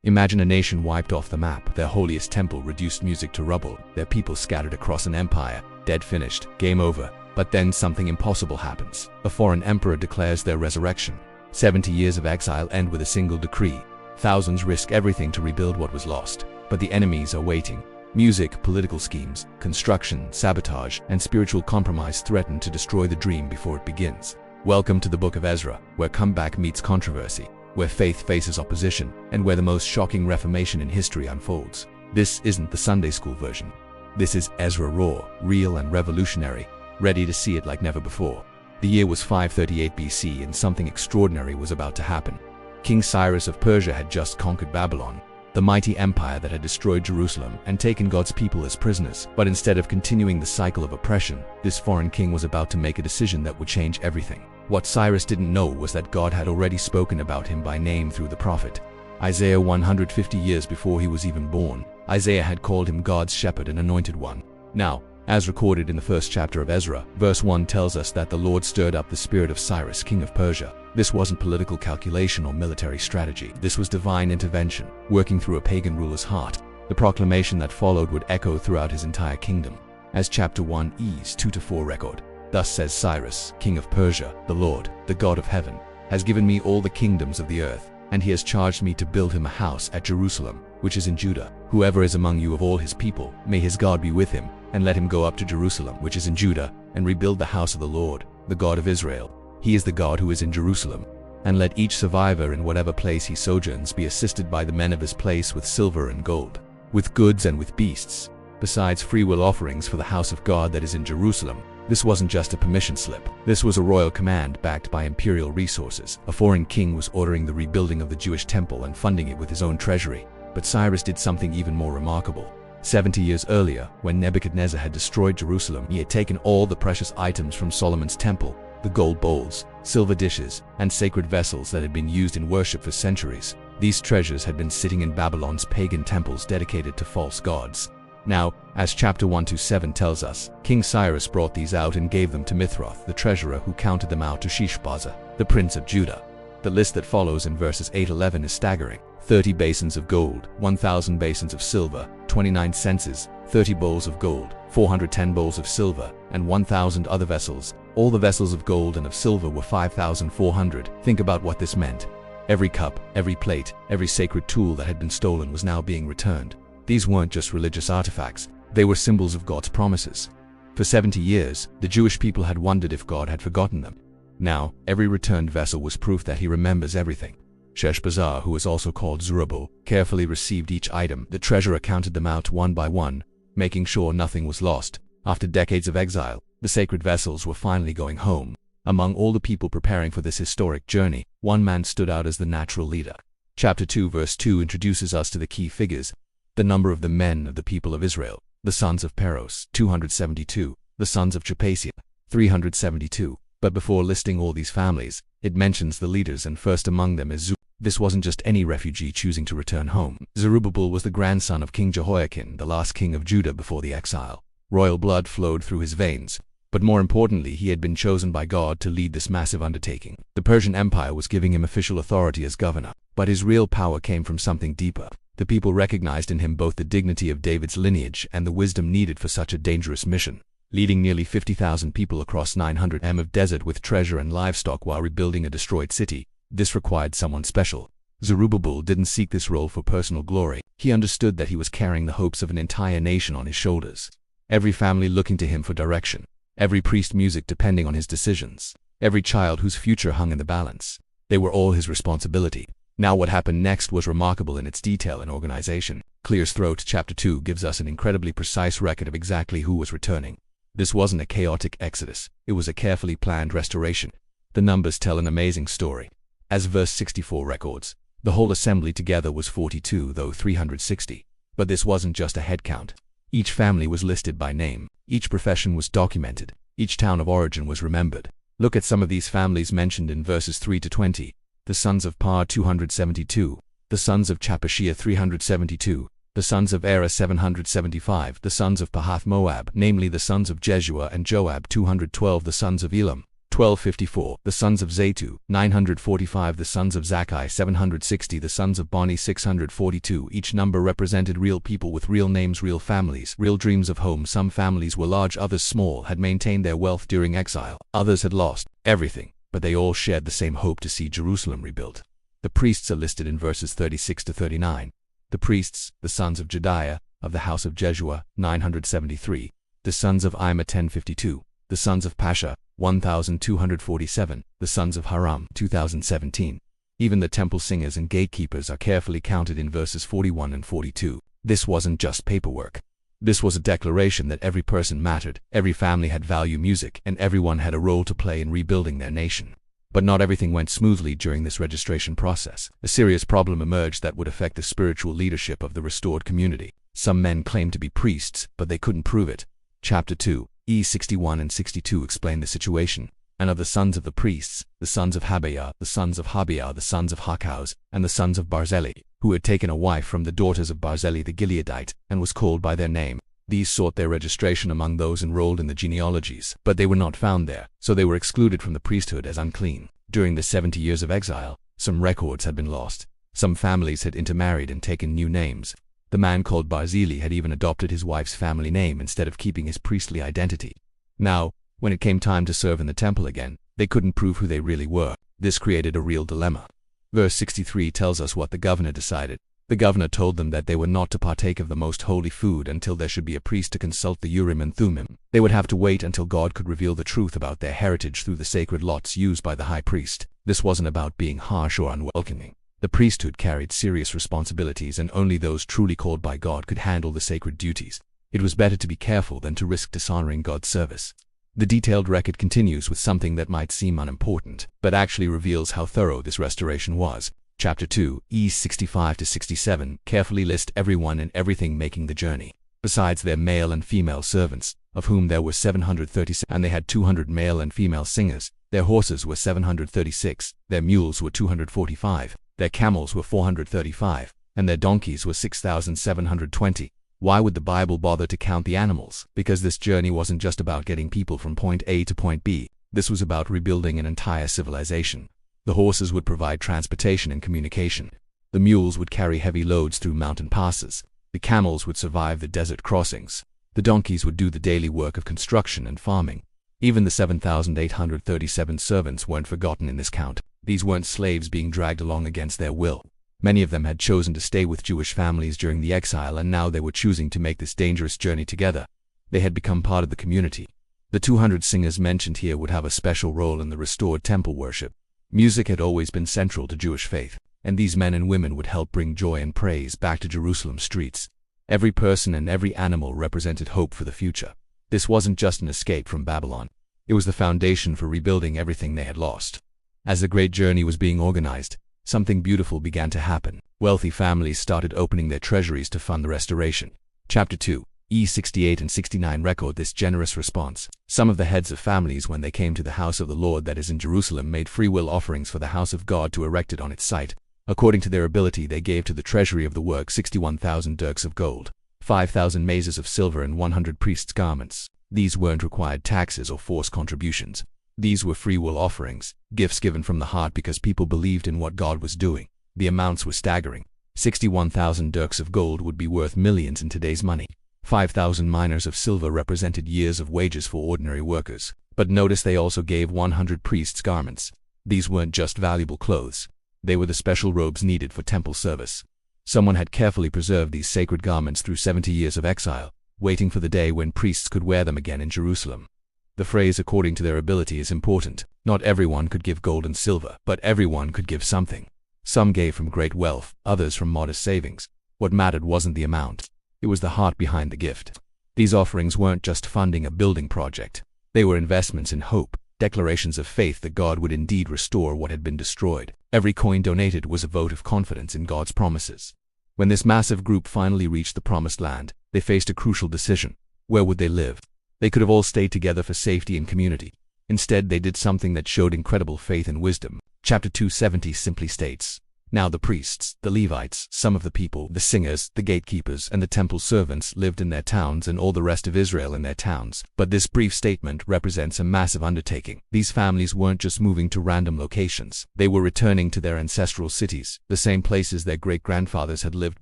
Imagine a nation wiped off the map, their holiest temple reduced music to rubble, their people scattered across an empire, dead finished, game over. But then something impossible happens. A foreign emperor declares their resurrection. 70 years of exile end with a single decree. Thousands risk everything to rebuild what was lost. But the enemies are waiting. Music, political schemes, construction, sabotage, and spiritual compromise threaten to destroy the dream before it begins. Welcome to the Book of Ezra, where comeback meets controversy, where faith faces opposition, and where the most shocking reformation in history unfolds. This isn't the Sunday school version. This is Ezra raw, real and revolutionary, ready to see it like never before. The year was 538 BC and something extraordinary was about to happen. King Cyrus of Persia had just conquered Babylon, the mighty empire that had destroyed Jerusalem and taken God's people as prisoners. But instead of continuing the cycle of oppression, this foreign king was about to make a decision that would change everything. What Cyrus didn't know was that God had already spoken about him by name through the prophet Isaiah. 150 years before he was even born, Isaiah had called him God's shepherd and anointed one. Now, as recorded in the first chapter of Ezra, verse 1 tells us that the Lord stirred up the spirit of Cyrus, king of Persia. This wasn't political calculation or military strategy. This was divine intervention, working through a pagan ruler's heart. The proclamation that followed would echo throughout his entire kingdom. As chapter 1's 2-4 record, "Thus says Cyrus, king of Persia, the Lord, the God of heaven, has given me all the kingdoms of the earth, and he has charged me to build him a house at Jerusalem, which is in Judah. Whoever is among you of all his people, may his God be with him, and let him go up to Jerusalem, which is in Judah, and rebuild the house of the Lord, the God of Israel. He is the God who is in Jerusalem. And let each survivor in whatever place he sojourns be assisted by the men of his place with silver and gold, with goods and with beasts, besides freewill offerings for the house of God that is in Jerusalem." This wasn't just a permission slip. This was a royal command backed by imperial resources. A foreign king was ordering the rebuilding of the Jewish temple and funding it with his own treasury. But Cyrus did something even more remarkable. 70 years earlier, when Nebuchadnezzar had destroyed Jerusalem, he had taken all the precious items from Solomon's temple, the gold bowls, silver dishes, and sacred vessels that had been used in worship for centuries. These treasures had been sitting in Babylon's pagan temples dedicated to false gods. Now, as chapter 1-7 tells us, King Cyrus brought these out and gave them to Mithroth, the treasurer, who counted them out to Sheshbazzar, the prince of Judah. The list that follows in verses 8-11 is staggering. 30 basins of gold, 1,000 basins of silver, 29 censers, 30 bowls of gold, 410 bowls of silver, and 1,000 other vessels. All the vessels of gold and of silver were 5,400. Think about what this meant. Every cup, every plate, every sacred tool that had been stolen was now being returned. These weren't just religious artifacts, they were symbols of God's promises. For 70 years, the Jewish people had wondered if God had forgotten them. Now, every returned vessel was proof that he remembers everything. Sheshbazzar, who was also called Zerubbabel, carefully received each item. The treasurer counted them out one by one, making sure nothing was lost. After decades of exile, the sacred vessels were finally going home. Among all the people preparing for this historic journey, one man stood out as the natural leader. Chapter 2 verse 2 introduces us to the key figures. The number of the men of the people of Israel: the sons of Peros, 272, the sons of Japasia, 372. But before listing all these families, it mentions the leaders, and first among them is Zerubbabel. This wasn't just any refugee choosing to return home. Zerubbabel was the grandson of King Jehoiakim, the last king of Judah before the exile. Royal blood flowed through his veins. But more importantly, he had been chosen by God to lead this massive undertaking. The Persian Empire was giving him official authority as governor, but his real power came from something deeper. The people recognized in him both the dignity of David's lineage and the wisdom needed for such a dangerous mission. Leading nearly 50,000 people across 900 m of desert with treasure and livestock while rebuilding a destroyed city, this required someone special. Zerubbabel didn't seek this role for personal glory. He understood that he was carrying the hopes of an entire nation on his shoulders. Every family looking to him for direction. Every priest music depending on his decisions. Every child whose future hung in the balance. They were all his responsibility. Now what happened next was remarkable in its detail and organization. Clear's Throat chapter 2 gives us an incredibly precise record of exactly who was returning. This wasn't a chaotic exodus, it was a carefully planned restoration. The numbers tell an amazing story. As verse 64 records, the whole assembly together was 42, though 360. But this wasn't just a head count. Each family was listed by name, each profession was documented, each town of origin was remembered. Look at some of these families mentioned in verses 3-20. The sons of Par 272, the sons of Chapashia 372, the sons of Era 775, the sons of Pahath Moab, namely the sons of Jeshua and Joab 212, the sons of Elam 1254, the sons of Zatu, 945, the sons of Zakkai, 760, the sons of Bani, 642. Each number represented real people with real names, real families, real dreams of home. Some families were large, others small, had maintained their wealth during exile. Others had lost everything, but they all shared the same hope to see Jerusalem rebuilt. The priests are listed in verses 36 to 39. The priests, the sons of Jediah, of the house of Jeshua, 973, the sons of Ima, 1052, the sons of Pasha, 1247, the sons of Haram, 2017. Even the temple singers and gatekeepers are carefully counted in verses 41 and 42. This wasn't just paperwork. This was a declaration that every person mattered, every family had value, music, and everyone had a role to play in rebuilding their nation. But not everything went smoothly during this registration process. A serious problem emerged that would affect the spiritual leadership of the restored community. Some men claimed to be priests, but they couldn't prove it. Chapter 2, E61 and 62 explain the situation. And of the sons of the priests, the sons of Habiah, the sons of Habiah, the sons of Hakkaus, and the sons of Barzillai, who had taken a wife from the daughters of Barzillai the Gileadite, and was called by their name. These sought their registration among those enrolled in the genealogies, but they were not found there, so they were excluded from the priesthood as unclean. During the 70 years of exile, some records had been lost. Some families had intermarried and taken new names. The man called Barzillai had even adopted his wife's family name instead of keeping his priestly identity. Now, when it came time to serve in the temple again, they couldn't prove who they really were. This created a real dilemma. Verse 63 tells us what the governor decided. The governor told them that they were not to partake of the most holy food until there should be a priest to consult the Urim and Thummim. They would have to wait until God could reveal the truth about their heritage through the sacred lots used by the high priest. This wasn't about being harsh or unwelcoming. The priesthood carried serious responsibilities, and only those truly called by God could handle the sacred duties. It was better to be careful than to risk dishonoring God's service. The detailed record continues with something that might seem unimportant, but actually reveals how thorough this restoration was. Chapter 2, E65 to 67, carefully list everyone and everything making the journey. Besides their male and female servants, of whom there were 736, and they had 200 male and female singers. Their horses were 736, their mules were 245, their camels were 435, and their donkeys were 6,720. Why would the Bible bother to count the animals? Because this journey wasn't just about getting people from point A to point B. This was about rebuilding an entire civilization. The horses would provide transportation and communication. The mules would carry heavy loads through mountain passes. The camels would survive the desert crossings. The donkeys would do the daily work of construction and farming. Even the 7,837 servants weren't forgotten in this count. These weren't slaves being dragged along against their will. Many of them had chosen to stay with Jewish families during the exile, and now they were choosing to make this dangerous journey together. They had become part of the community. The 200 singers mentioned here would have a special role in the restored temple worship. Music had always been central to Jewish faith, and these men and women would help bring joy and praise back to Jerusalem's streets. Every person and every animal represented hope for the future. This wasn't just an escape from Babylon. It was the foundation for rebuilding everything they had lost. As the great journey was being organized, something beautiful began to happen. Wealthy families started opening their treasuries to fund the restoration. Chapter 2, E68 and 69 record this generous response. Some of the heads of families, when they came to the house of the Lord that is in Jerusalem, made free will offerings for the house of God to erect it on its site. According to their ability, they gave to the treasury of the work 61,000 dirks of gold, 5,000 mazes of silver, and 100 priests' garments. These weren't required taxes or forced contributions. These were free will offerings, gifts given from the heart because people believed in what God was doing. The amounts were staggering. 61,000 dirks of gold would be worth millions in today's money. 5,000 miners of silver represented years of wages for ordinary workers. But notice they also gave 100 priests' garments. These weren't just valuable clothes. They were the special robes needed for temple service. Someone had carefully preserved these sacred garments through 70 years of exile, waiting for the day when priests could wear them again in Jerusalem. The phrase "according to their ability" is important. Not everyone could give gold and silver, but everyone could give something. Some gave from great wealth, others from modest savings. What mattered wasn't the amount. It was the heart behind the gift. These offerings weren't just funding a building project. They were investments in hope, declarations of faith that God would indeed restore what had been destroyed. Every coin donated was a vote of confidence in God's promises. When this massive group finally reached the promised land, they faced a crucial decision. Where would they live? They could have all stayed together for safety and community. Instead, they did something that showed incredible faith and wisdom. Chapter 270 simply states, Now the priests, the Levites, some of the people, the singers, the gatekeepers, and the temple servants lived in their towns, and all the rest of Israel in their towns. But this brief statement represents a massive undertaking. These families weren't just moving to random locations. They were returning to their ancestral cities, the same places their great-grandfathers had lived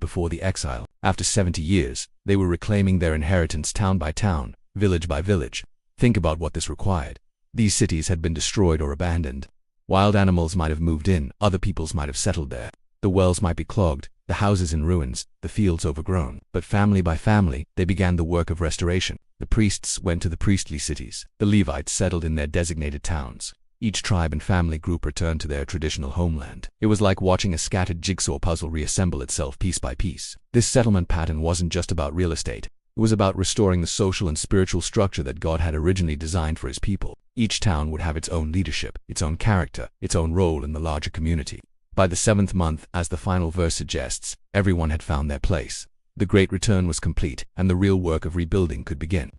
before the exile. After 70 years, they were reclaiming their inheritance town by town, village by village. Think about what this required. These cities had been destroyed or abandoned. Wild animals might have moved in, other peoples might have settled there. The wells might be clogged, the houses in ruins, the fields overgrown. But family by family, they began the work of restoration. The priests went to the priestly cities. The Levites settled in their designated towns. Each tribe and family group returned to their traditional homeland. It was like watching a scattered jigsaw puzzle reassemble itself piece by piece. This settlement pattern wasn't just about real estate. It was about restoring the social and spiritual structure that God had originally designed for his people. Each town would have its own leadership, its own character, its own role in the larger community. By the 7th month, as the final verse suggests, everyone had found their place. The great return was complete, and the real work of rebuilding could begin.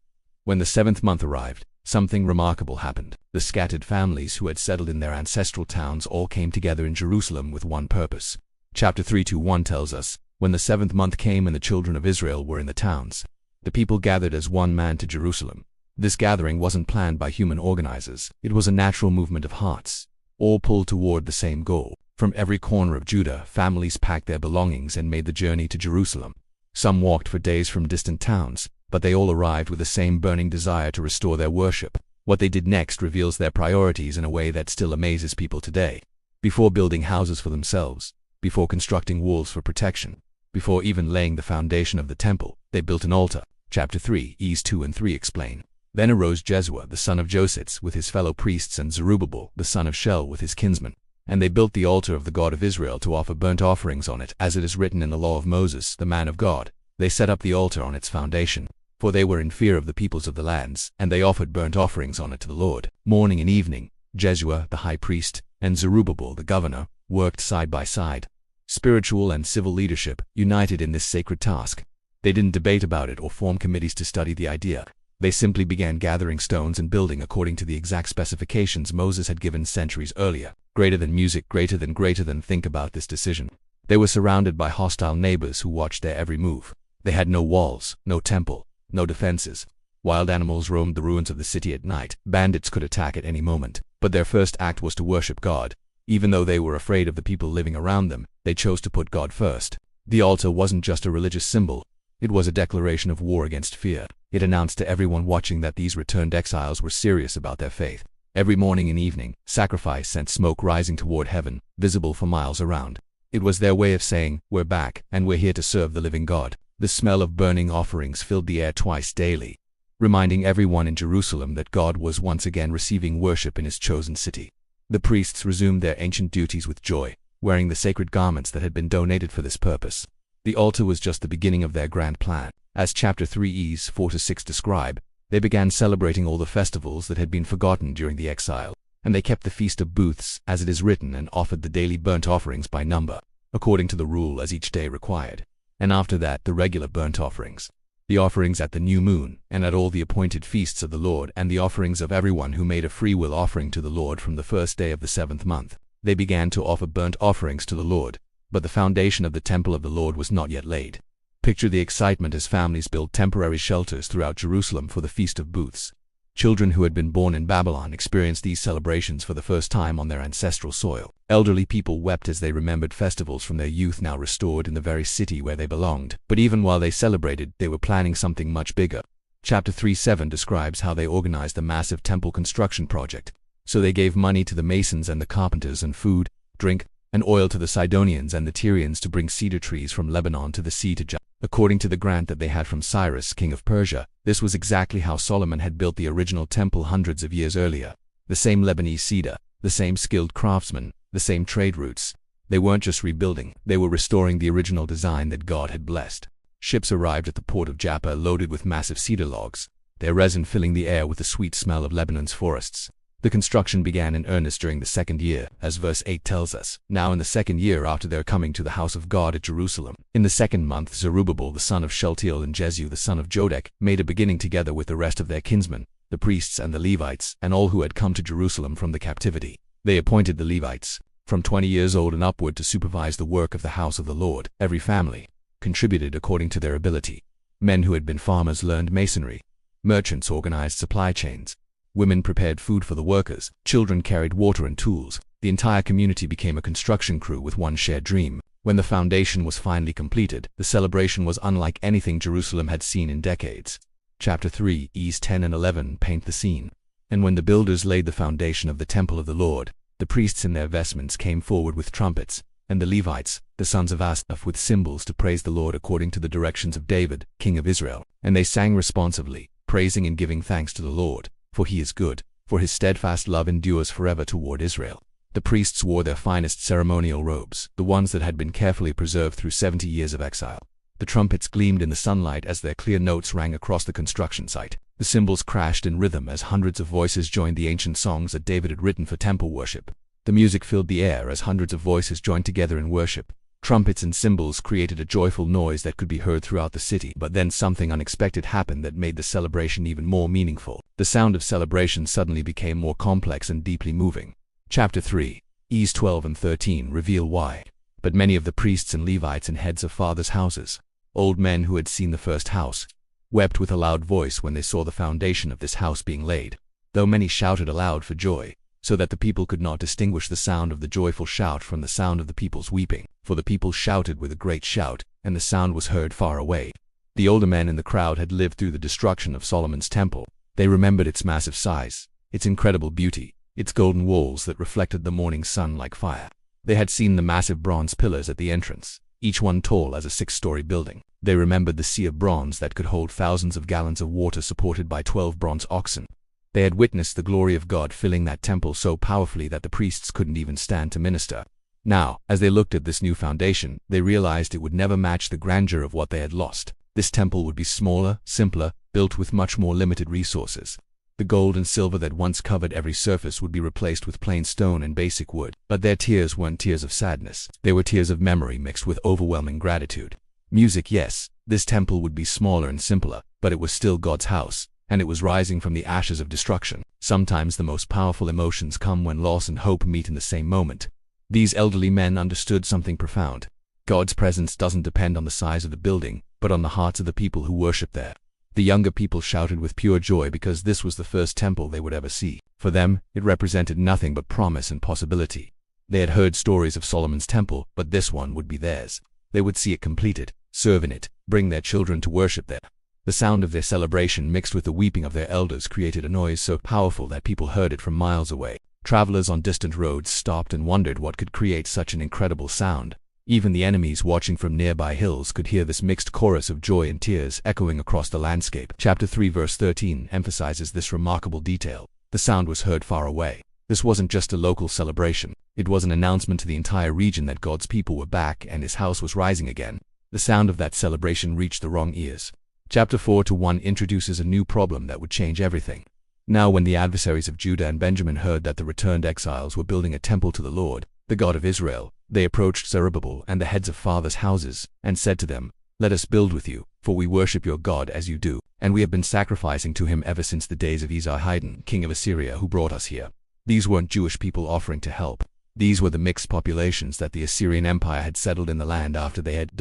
When the 7th month arrived, something remarkable happened. The scattered families who had settled in their ancestral towns all came together in Jerusalem with one purpose. Chapter 3:1 tells us, when the 7th month came and the children of Israel were in the towns, the people gathered as one man to Jerusalem. This gathering wasn't planned by human organizers. It was a natural movement of hearts, all pulled toward the same goal. From every corner of Judah, families packed their belongings and made the journey to Jerusalem. Some walked for days from distant towns, but they all arrived with the same burning desire to restore their worship. What they did next reveals their priorities in a way that still amazes people today. Before building houses for themselves, before constructing walls for protection, before even laying the foundation of the temple, they built an altar. Chapter 3:2 and 3 explain. Then arose Jeshua, the son of Josetz, with his fellow priests, and Zerubbabel, the son of Shel, with his kinsmen. And they built the altar of the God of Israel to offer burnt offerings on it, as it is written in the law of Moses, the man of God. They set up the altar on its foundation, for they were in fear of the peoples of the lands, and they offered burnt offerings on it to the Lord. Morning and evening, Jeshua, the high priest, and Zerubbabel, the governor, worked side by side. Spiritual and civil leadership united in this sacred task. They didn't debate about it or form committees to study the idea. They simply began gathering stones and building according to the exact specifications Moses had given centuries earlier. Greater than music, greater than. Think about this decision. They were surrounded by hostile neighbors who watched their every move. They had no walls, no temple, no defenses. Wild animals roamed the ruins of the city at night. Bandits could attack at any moment. But their first act was to worship God. Even though they were afraid of the people living around them, they chose to put God first. The altar wasn't just a religious symbol. It was a declaration of war against fear. It announced to everyone watching that these returned exiles were serious about their faith. Every morning and evening, sacrifice sent smoke rising toward heaven, visible for miles around. It was their way of saying, "We're back, and we're here to serve the living God." The smell of burning offerings filled the air twice daily, reminding everyone in Jerusalem that God was once again receiving worship in his chosen city. The priests resumed their ancient duties with joy, wearing the sacred garments that had been donated for this purpose. The altar was just the beginning of their grand plan. As chapter 3:4-6 describe, they began celebrating all the festivals that had been forgotten during the exile, and they kept the Feast of Booths, as it is written, and offered the daily burnt offerings by number, according to the rule as each day required. And after that, the regular burnt offerings, the offerings at the new moon, and at all the appointed feasts of the Lord, and the offerings of everyone who made a free will offering to the Lord from the first day of the 7th month. They began to offer burnt offerings to the Lord, but the foundation of the temple of the Lord was not yet laid. Picture the excitement as families built temporary shelters throughout Jerusalem for the Feast of Booths. Children who had been born in Babylon experienced these celebrations for the first time on their ancestral soil. Elderly people wept as they remembered festivals from their youth now restored in the very city where they belonged. But even while they celebrated, they were planning something much bigger. Chapter 3:7 describes how they organized a massive temple construction project. So they gave money to the masons and the carpenters, and food, drink, and oil to the Sidonians and the Tyrians to bring cedar trees from Lebanon to the sea to Joppa. According to the grant that they had from Cyrus, king of Persia, this was exactly how Solomon had built the original temple hundreds of years earlier. The same Lebanese cedar, the same skilled craftsmen, the same trade routes. They weren't just rebuilding, they were restoring the original design that God had blessed. Ships arrived at the port of Joppa loaded with massive cedar logs, their resin filling the air with the sweet smell of Lebanon's forests. The construction began in earnest during the 2nd year, as verse 8 tells us. Now in the 2nd year after their coming to the house of God at Jerusalem, in the 2nd month, Zerubbabel the son of Shealtiel and Jesu the son of Jodek made a beginning together with the rest of their kinsmen, the priests and the Levites, and all who had come to Jerusalem from the captivity. They appointed the Levites, from 20 years old and upward, to supervise the work of the house of the Lord. Every family contributed according to their ability. Men who had been farmers learned masonry. Merchants organized supply chains. Women prepared food for the workers. Children carried water and tools. The entire community became a construction crew with one shared dream. When the foundation was finally completed, the celebration was unlike anything Jerusalem had seen in decades. Chapter 3, E's 10 and 11 paint the scene. And when the builders laid the foundation of the temple of the Lord, the priests in their vestments came forward with trumpets, and the Levites, the sons of Asaph, with cymbals to praise the Lord according to the directions of David, king of Israel. And they sang responsively, praising and giving thanks to the Lord, for he is good, for his steadfast love endures forever toward Israel. The priests wore their finest ceremonial robes, the ones that had been carefully preserved through 70 years of exile. The trumpets gleamed in the sunlight as their clear notes rang across the construction site. The cymbals crashed in rhythm as hundreds of voices joined the ancient songs that David had written for temple worship. The music filled the air as hundreds of voices joined together in worship. Trumpets and cymbals created a joyful noise that could be heard throughout the city. But then something unexpected happened that made the celebration even more meaningful. The sound of celebration suddenly became more complex and deeply moving. Chapter 3, E's 12 and 13 reveal why. But many of the priests and Levites and heads of fathers' houses, old men who had seen the first house, wept with a loud voice when they saw the foundation of this house being laid, though many shouted aloud for joy, so that the people could not distinguish the sound of the joyful shout from the sound of the people's weeping. For the people shouted with a great shout, and the sound was heard far away. The older men in the crowd had lived through the destruction of Solomon's temple. They remembered its massive size, its incredible beauty, its golden walls that reflected the morning sun like fire. They had seen the massive bronze pillars at the entrance, each one tall as a 6-story building. They remembered the sea of bronze that could hold thousands of gallons of water supported by 12 bronze oxen. They had witnessed the glory of God filling that temple so powerfully that the priests couldn't even stand to minister. Now, as they looked at this new foundation, they realized it would never match the grandeur of what they had lost. This temple would be smaller, simpler, built with much more limited resources. The gold and silver that once covered every surface would be replaced with plain stone and basic wood. But their tears weren't tears of sadness. They were tears of memory mixed with overwhelming gratitude. Music, yes, this temple would be smaller and simpler, but it was still God's house, and it was rising from the ashes of destruction. Sometimes the most powerful emotions come when loss and hope meet in the same moment. These elderly men understood something profound. God's presence doesn't depend on the size of the building, but on the hearts of the people who worship there. The younger people shouted with pure joy because this was the first temple they would ever see. For them, it represented nothing but promise and possibility. They had heard stories of Solomon's temple, but this one would be theirs. They would see it completed, serve in it, bring their children to worship there. The sound of their celebration mixed with the weeping of their elders created a noise so powerful that people heard it from miles away. Travelers on distant roads stopped and wondered what could create such an incredible sound. Even the enemies watching from nearby hills could hear this mixed chorus of joy and tears echoing across the landscape. Chapter 3 verse 13 emphasizes this remarkable detail. The sound was heard far away. This wasn't just a local celebration. It was an announcement to the entire region that God's people were back and his house was rising again. The sound of that celebration reached the wrong ears. Chapter 4-1 introduces a new problem that would change everything. Now when the adversaries of Judah and Benjamin heard that the returned exiles were building a temple to the Lord, the God of Israel, they approached Zerubbabel and the heads of fathers' houses, and said to them, "Let us build with you, for we worship your God as you do, and we have been sacrificing to him ever since the days of Esarhaddon, king of Assyria, who brought us here." These weren't Jewish people offering to help. These were the mixed populations that the Assyrian Empire had settled in the land after they had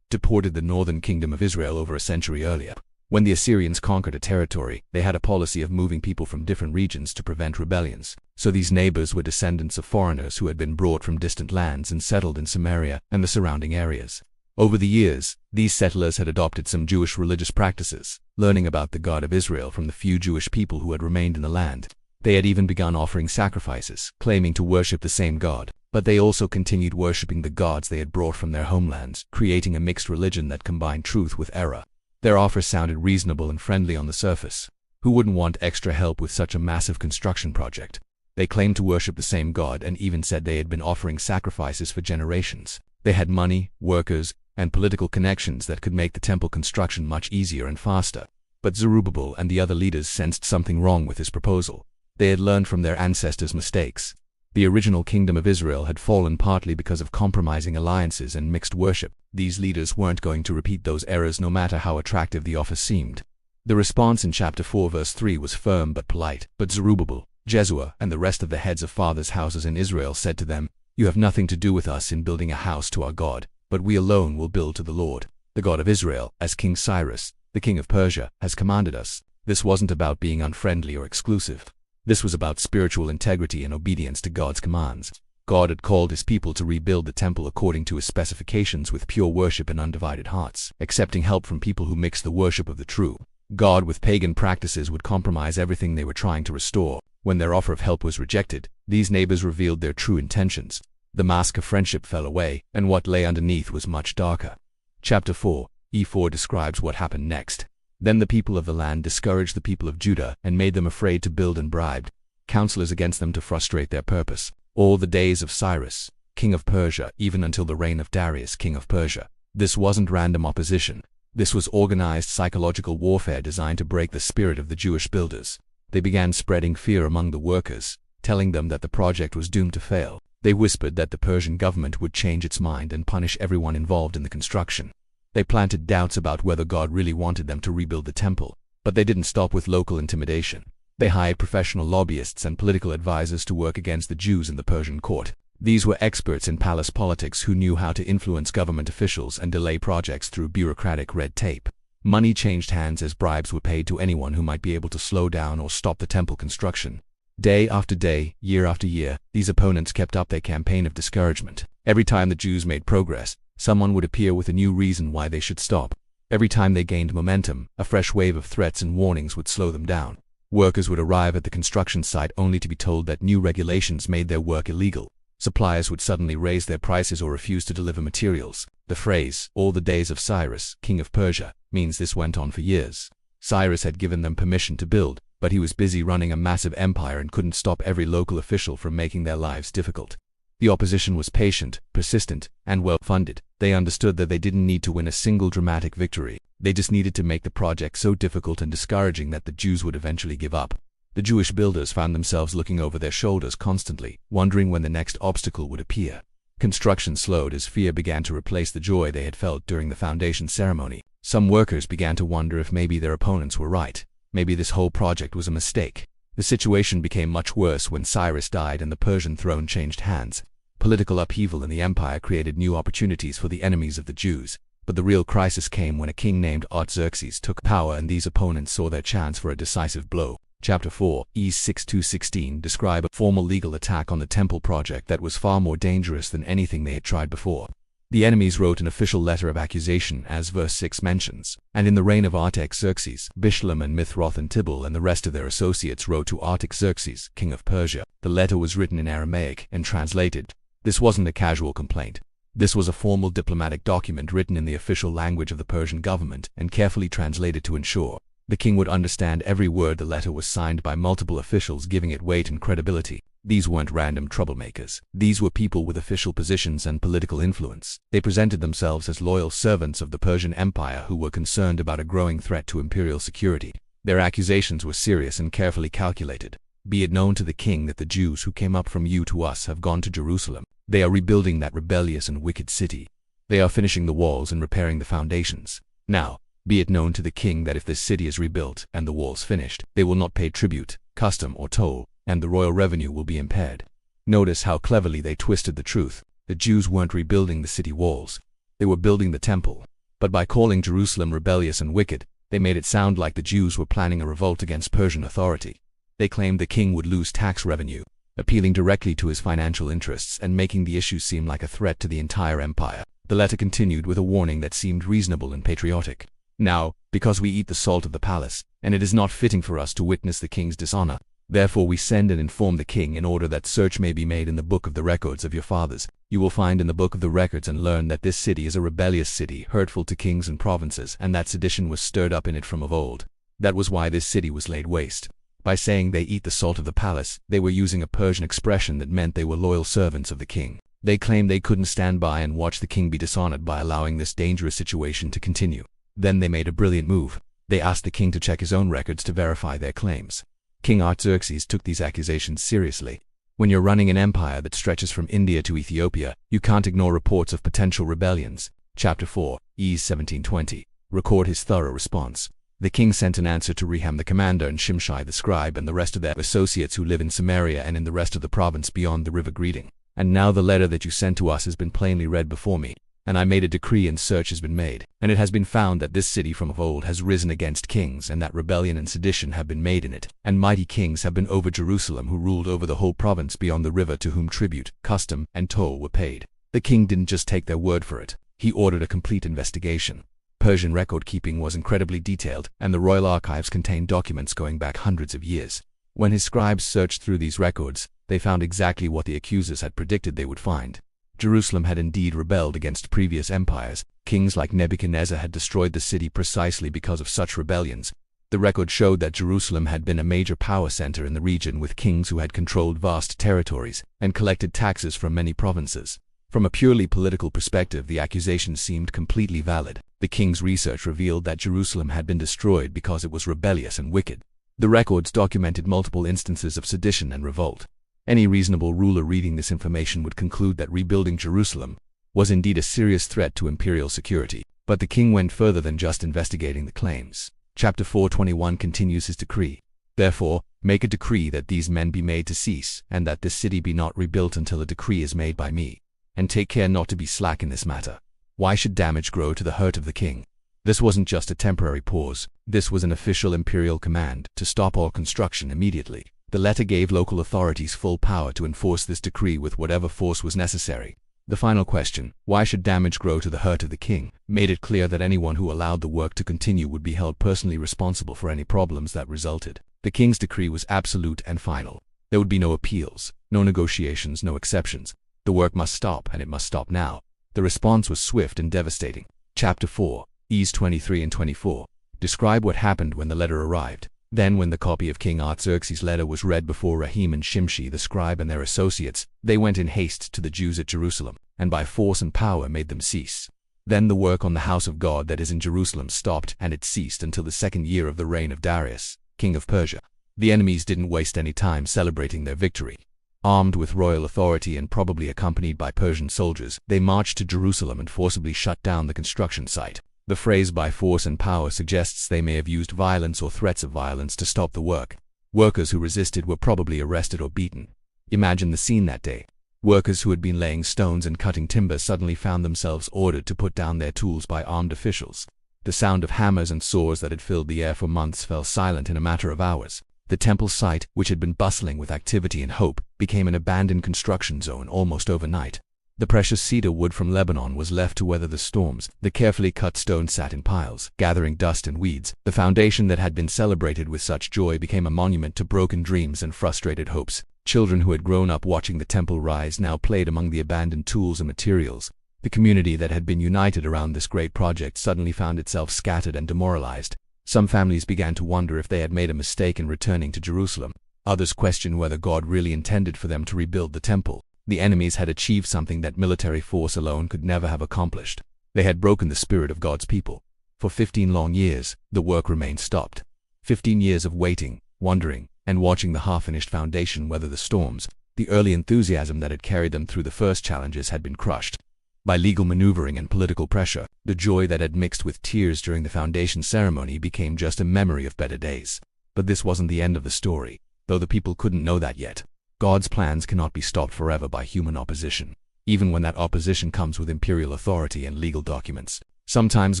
deported the northern kingdom of Israel over a century earlier. When the Assyrians conquered a territory, they had a policy of moving people from different regions to prevent rebellions. So these neighbors were descendants of foreigners who had been brought from distant lands and settled in Samaria and the surrounding areas. Over the years, these settlers had adopted some Jewish religious practices, learning about the God of Israel from the few Jewish people who had remained in the land. They had even begun offering sacrifices, claiming to worship the same God. But they also continued worshiping the gods they had brought from their homelands, creating a mixed religion that combined truth with error. Their offers sounded reasonable and friendly on the surface. Who wouldn't want extra help with such a massive construction project? They claimed to worship the same God and even said they had been offering sacrifices for generations. They had money, workers, and political connections that could make the temple construction much easier and faster. But Zerubbabel and the other leaders sensed something wrong with his proposal. They had learned from their ancestors' mistakes. The original kingdom of Israel had fallen partly because of compromising alliances and mixed worship. These leaders weren't going to repeat those errors no matter how attractive the offer seemed. The response in chapter 4 verse 3 was firm but polite. But Zerubbabel, Jeshua, and the rest of the heads of fathers' houses in Israel said to them, "You have nothing to do with us in building a house to our God, but we alone will build to the Lord, the God of Israel, as King Cyrus, the king of Persia, has commanded us." This wasn't about being unfriendly or exclusive. This was about spiritual integrity and obedience to God's commands. God had called his people to rebuild the temple according to his specifications with pure worship and undivided hearts, accepting help from people who mixed the worship of the true God with pagan practices would compromise everything they were trying to restore. When their offer of help was rejected, these neighbors revealed their true intentions. The mask of friendship fell away, and what lay underneath was much darker. Chapter 4, E4 describes what happened next. Then the people of the land discouraged the people of Judah and made them afraid to build and bribed counselors against them to frustrate their purpose. All the days of Cyrus, king of Persia, even until the reign of Darius, king of Persia. This wasn't random opposition. This was organized psychological warfare designed to break the spirit of the Jewish builders. They began spreading fear among the workers, telling them that the project was doomed to fail. They whispered that the Persian government would change its mind and punish everyone involved in the construction. They planted doubts about whether God really wanted them to rebuild the temple. But they didn't stop with local intimidation. They hired professional lobbyists and political advisors to work against the Jews in the Persian court. These were experts in palace politics who knew how to influence government officials and delay projects through bureaucratic red tape. Money changed hands as bribes were paid to anyone who might be able to slow down or stop the temple construction. Day after day, year after year, these opponents kept up their campaign of discouragement. Every time the Jews made progress, someone would appear with a new reason why they should stop. Every time they gained momentum, a fresh wave of threats and warnings would slow them down. Workers would arrive at the construction site only to be told that new regulations made their work illegal. Suppliers would suddenly raise their prices or refuse to deliver materials. The phrase, "all the days of Cyrus, king of Persia," means this went on for years. Cyrus had given them permission to build, but he was busy running a massive empire and couldn't stop every local official from making their lives difficult. The opposition was patient, persistent, and well-funded. They understood that they didn't need to win a single dramatic victory. They just needed to make the project so difficult and discouraging that the Jews would eventually give up. The Jewish builders found themselves looking over their shoulders constantly, wondering when the next obstacle would appear. Construction slowed as fear began to replace the joy they had felt during the foundation ceremony. Some workers began to wonder if maybe their opponents were right. Maybe this whole project was a mistake. The situation became much worse when Cyrus died and the Persian throne changed hands. Political upheaval in the empire created new opportunities for the enemies of the Jews. But the real crisis came when a king named Artaxerxes took power and these opponents saw their chance for a decisive blow. Chapter 4, E6-16 describe a formal legal attack on the temple project that was far more dangerous than anything they had tried before. The enemies wrote an official letter of accusation, as verse 6 mentions. And in the reign of Artaxerxes, Bishlam and Mithroth and Tibble and the rest of their associates wrote to Artaxerxes, king of Persia. The letter was written in Aramaic and translated. This wasn't a casual complaint. This was a formal diplomatic document written in the official language of the Persian government and carefully translated to ensure the king would understand every word. The letter was signed by multiple officials, giving it weight and credibility. These weren't random troublemakers. These were people with official positions and political influence. They presented themselves as loyal servants of the Persian Empire who were concerned about a growing threat to imperial security. Their accusations were serious and carefully calculated. "Be it known to the king that the Jews who came up from you to us have gone to Jerusalem. They are rebuilding that rebellious and wicked city. They are finishing the walls and repairing the foundations. Now, be it known to the king that if this city is rebuilt and the walls finished, they will not pay tribute, custom, or toll, and the royal revenue will be impaired." Notice how cleverly they twisted the truth. The Jews weren't rebuilding the city walls. They were building the temple. But by calling Jerusalem rebellious and wicked, they made it sound like the Jews were planning a revolt against Persian authority. They claimed the king would lose tax revenue, appealing directly to his financial interests and making the issue seem like a threat to the entire empire. The letter continued with a warning that seemed reasonable and patriotic. "Now, because we eat the salt of the palace, and it is not fitting for us to witness the king's dishonor, therefore we send and inform the king in order that search may be made in the book of the records of your fathers. You will find in the book of the records and learn that this city is a rebellious city, hurtful to kings and provinces, and that sedition was stirred up in it from of old. That was why this city was laid waste." By saying they eat the salt of the palace, they were using a Persian expression that meant they were loyal servants of the king. They claimed they couldn't stand by and watch the king be dishonored by allowing this dangerous situation to continue. Then they made a brilliant move. They asked the king to check his own records to verify their claims. King Artaxerxes took these accusations seriously. When you're running an empire that stretches from India to Ethiopia, you can't ignore reports of potential rebellions. Chapter 4, E1720. Record his thorough response. The king sent an answer to Reham the commander and Shimshai the scribe and the rest of their associates who live in Samaria and in the rest of the province beyond the river, greeting And now the letter that you sent to us has been plainly read before me. And I made a decree, and search has been made. And it has been found that this city from of old has risen against kings, and that rebellion and sedition have been made in it. And mighty kings have been over Jerusalem, who ruled over the whole province beyond the river, to whom tribute, custom, and toll were paid. The king didn't just take their word for it. He ordered a complete investigation. Persian record-keeping was incredibly detailed, and the royal archives contained documents going back hundreds of years. When his scribes searched through these records, they found exactly what the accusers had predicted they would find. Jerusalem had indeed rebelled against previous empires. Kings like Nebuchadnezzar had destroyed the city precisely because of such rebellions. The record showed that Jerusalem had been a major power center in the region, with kings who had controlled vast territories and collected taxes from many provinces. From a purely political perspective, the accusation seemed completely valid. The king's research revealed that Jerusalem had been destroyed because it was rebellious and wicked. The records documented multiple instances of sedition and revolt. Any reasonable ruler reading this information would conclude that rebuilding Jerusalem was indeed a serious threat to imperial security. But the king went further than just investigating the claims. Chapter 4:21 continues his decree. Therefore, make a decree that these men be made to cease, and that this city be not rebuilt until a decree is made by me. And take care not to be slack in this matter. Why should damage grow to the hurt of the king? This wasn't just a temporary pause. This was an official imperial command to stop all construction immediately. The letter gave local authorities full power to enforce this decree with whatever force was necessary. The final question, why should damage grow to the hurt of the king, made it clear that anyone who allowed the work to continue would be held personally responsible for any problems that resulted. The king's decree was absolute and final. There would be no appeals, no negotiations, no exceptions. The work must stop, and it must stop now. The response was swift and devastating. Chapter 4, E's 23 and 24. Describe what happened when the letter arrived. Then when the copy of King Artaxerxes' letter was read before Rahim and Shimshi the scribe and their associates, they went in haste to the Jews at Jerusalem, and by force and power made them cease. Then the work on the house of God that is in Jerusalem stopped, and it ceased until the 2nd year of the reign of Darius, king of Persia. The enemies didn't waste any time celebrating their victory. Armed with royal authority and probably accompanied by Persian soldiers, they marched to Jerusalem and forcibly shut down the construction site. The phrase by force and power suggests they may have used violence or threats of violence to stop the work. Workers who resisted were probably arrested or beaten. Imagine the scene that day. Workers who had been laying stones and cutting timber suddenly found themselves ordered to put down their tools by armed officials. The sound of hammers and saws that had filled the air for months fell silent in a matter of hours. The temple site, which had been bustling with activity and hope, became an abandoned construction zone almost overnight. The precious cedar wood from Lebanon was left to weather the storms. The carefully cut stone sat in piles, gathering dust and weeds. The foundation that had been celebrated with such joy became a monument to broken dreams and frustrated hopes. Children who had grown up watching the temple rise now played among the abandoned tools and materials. The community that had been united around this great project suddenly found itself scattered and demoralized. Some families began to wonder if they had made a mistake in returning to Jerusalem. Others questioned whether God really intended for them to rebuild the temple. The enemies had achieved something that military force alone could never have accomplished. They had broken the spirit of God's people. For 15 long years, the work remained stopped. 15 years of waiting, wondering, and watching the half-finished foundation weather the storms. The early enthusiasm that had carried them through the first challenges had been crushed. By legal maneuvering and political pressure, the joy that had mixed with tears during the foundation ceremony became just a memory of better days. But this wasn't the end of the story, though the people couldn't know that yet. God's plans cannot be stopped forever by human opposition, even when that opposition comes with imperial authority and legal documents. Sometimes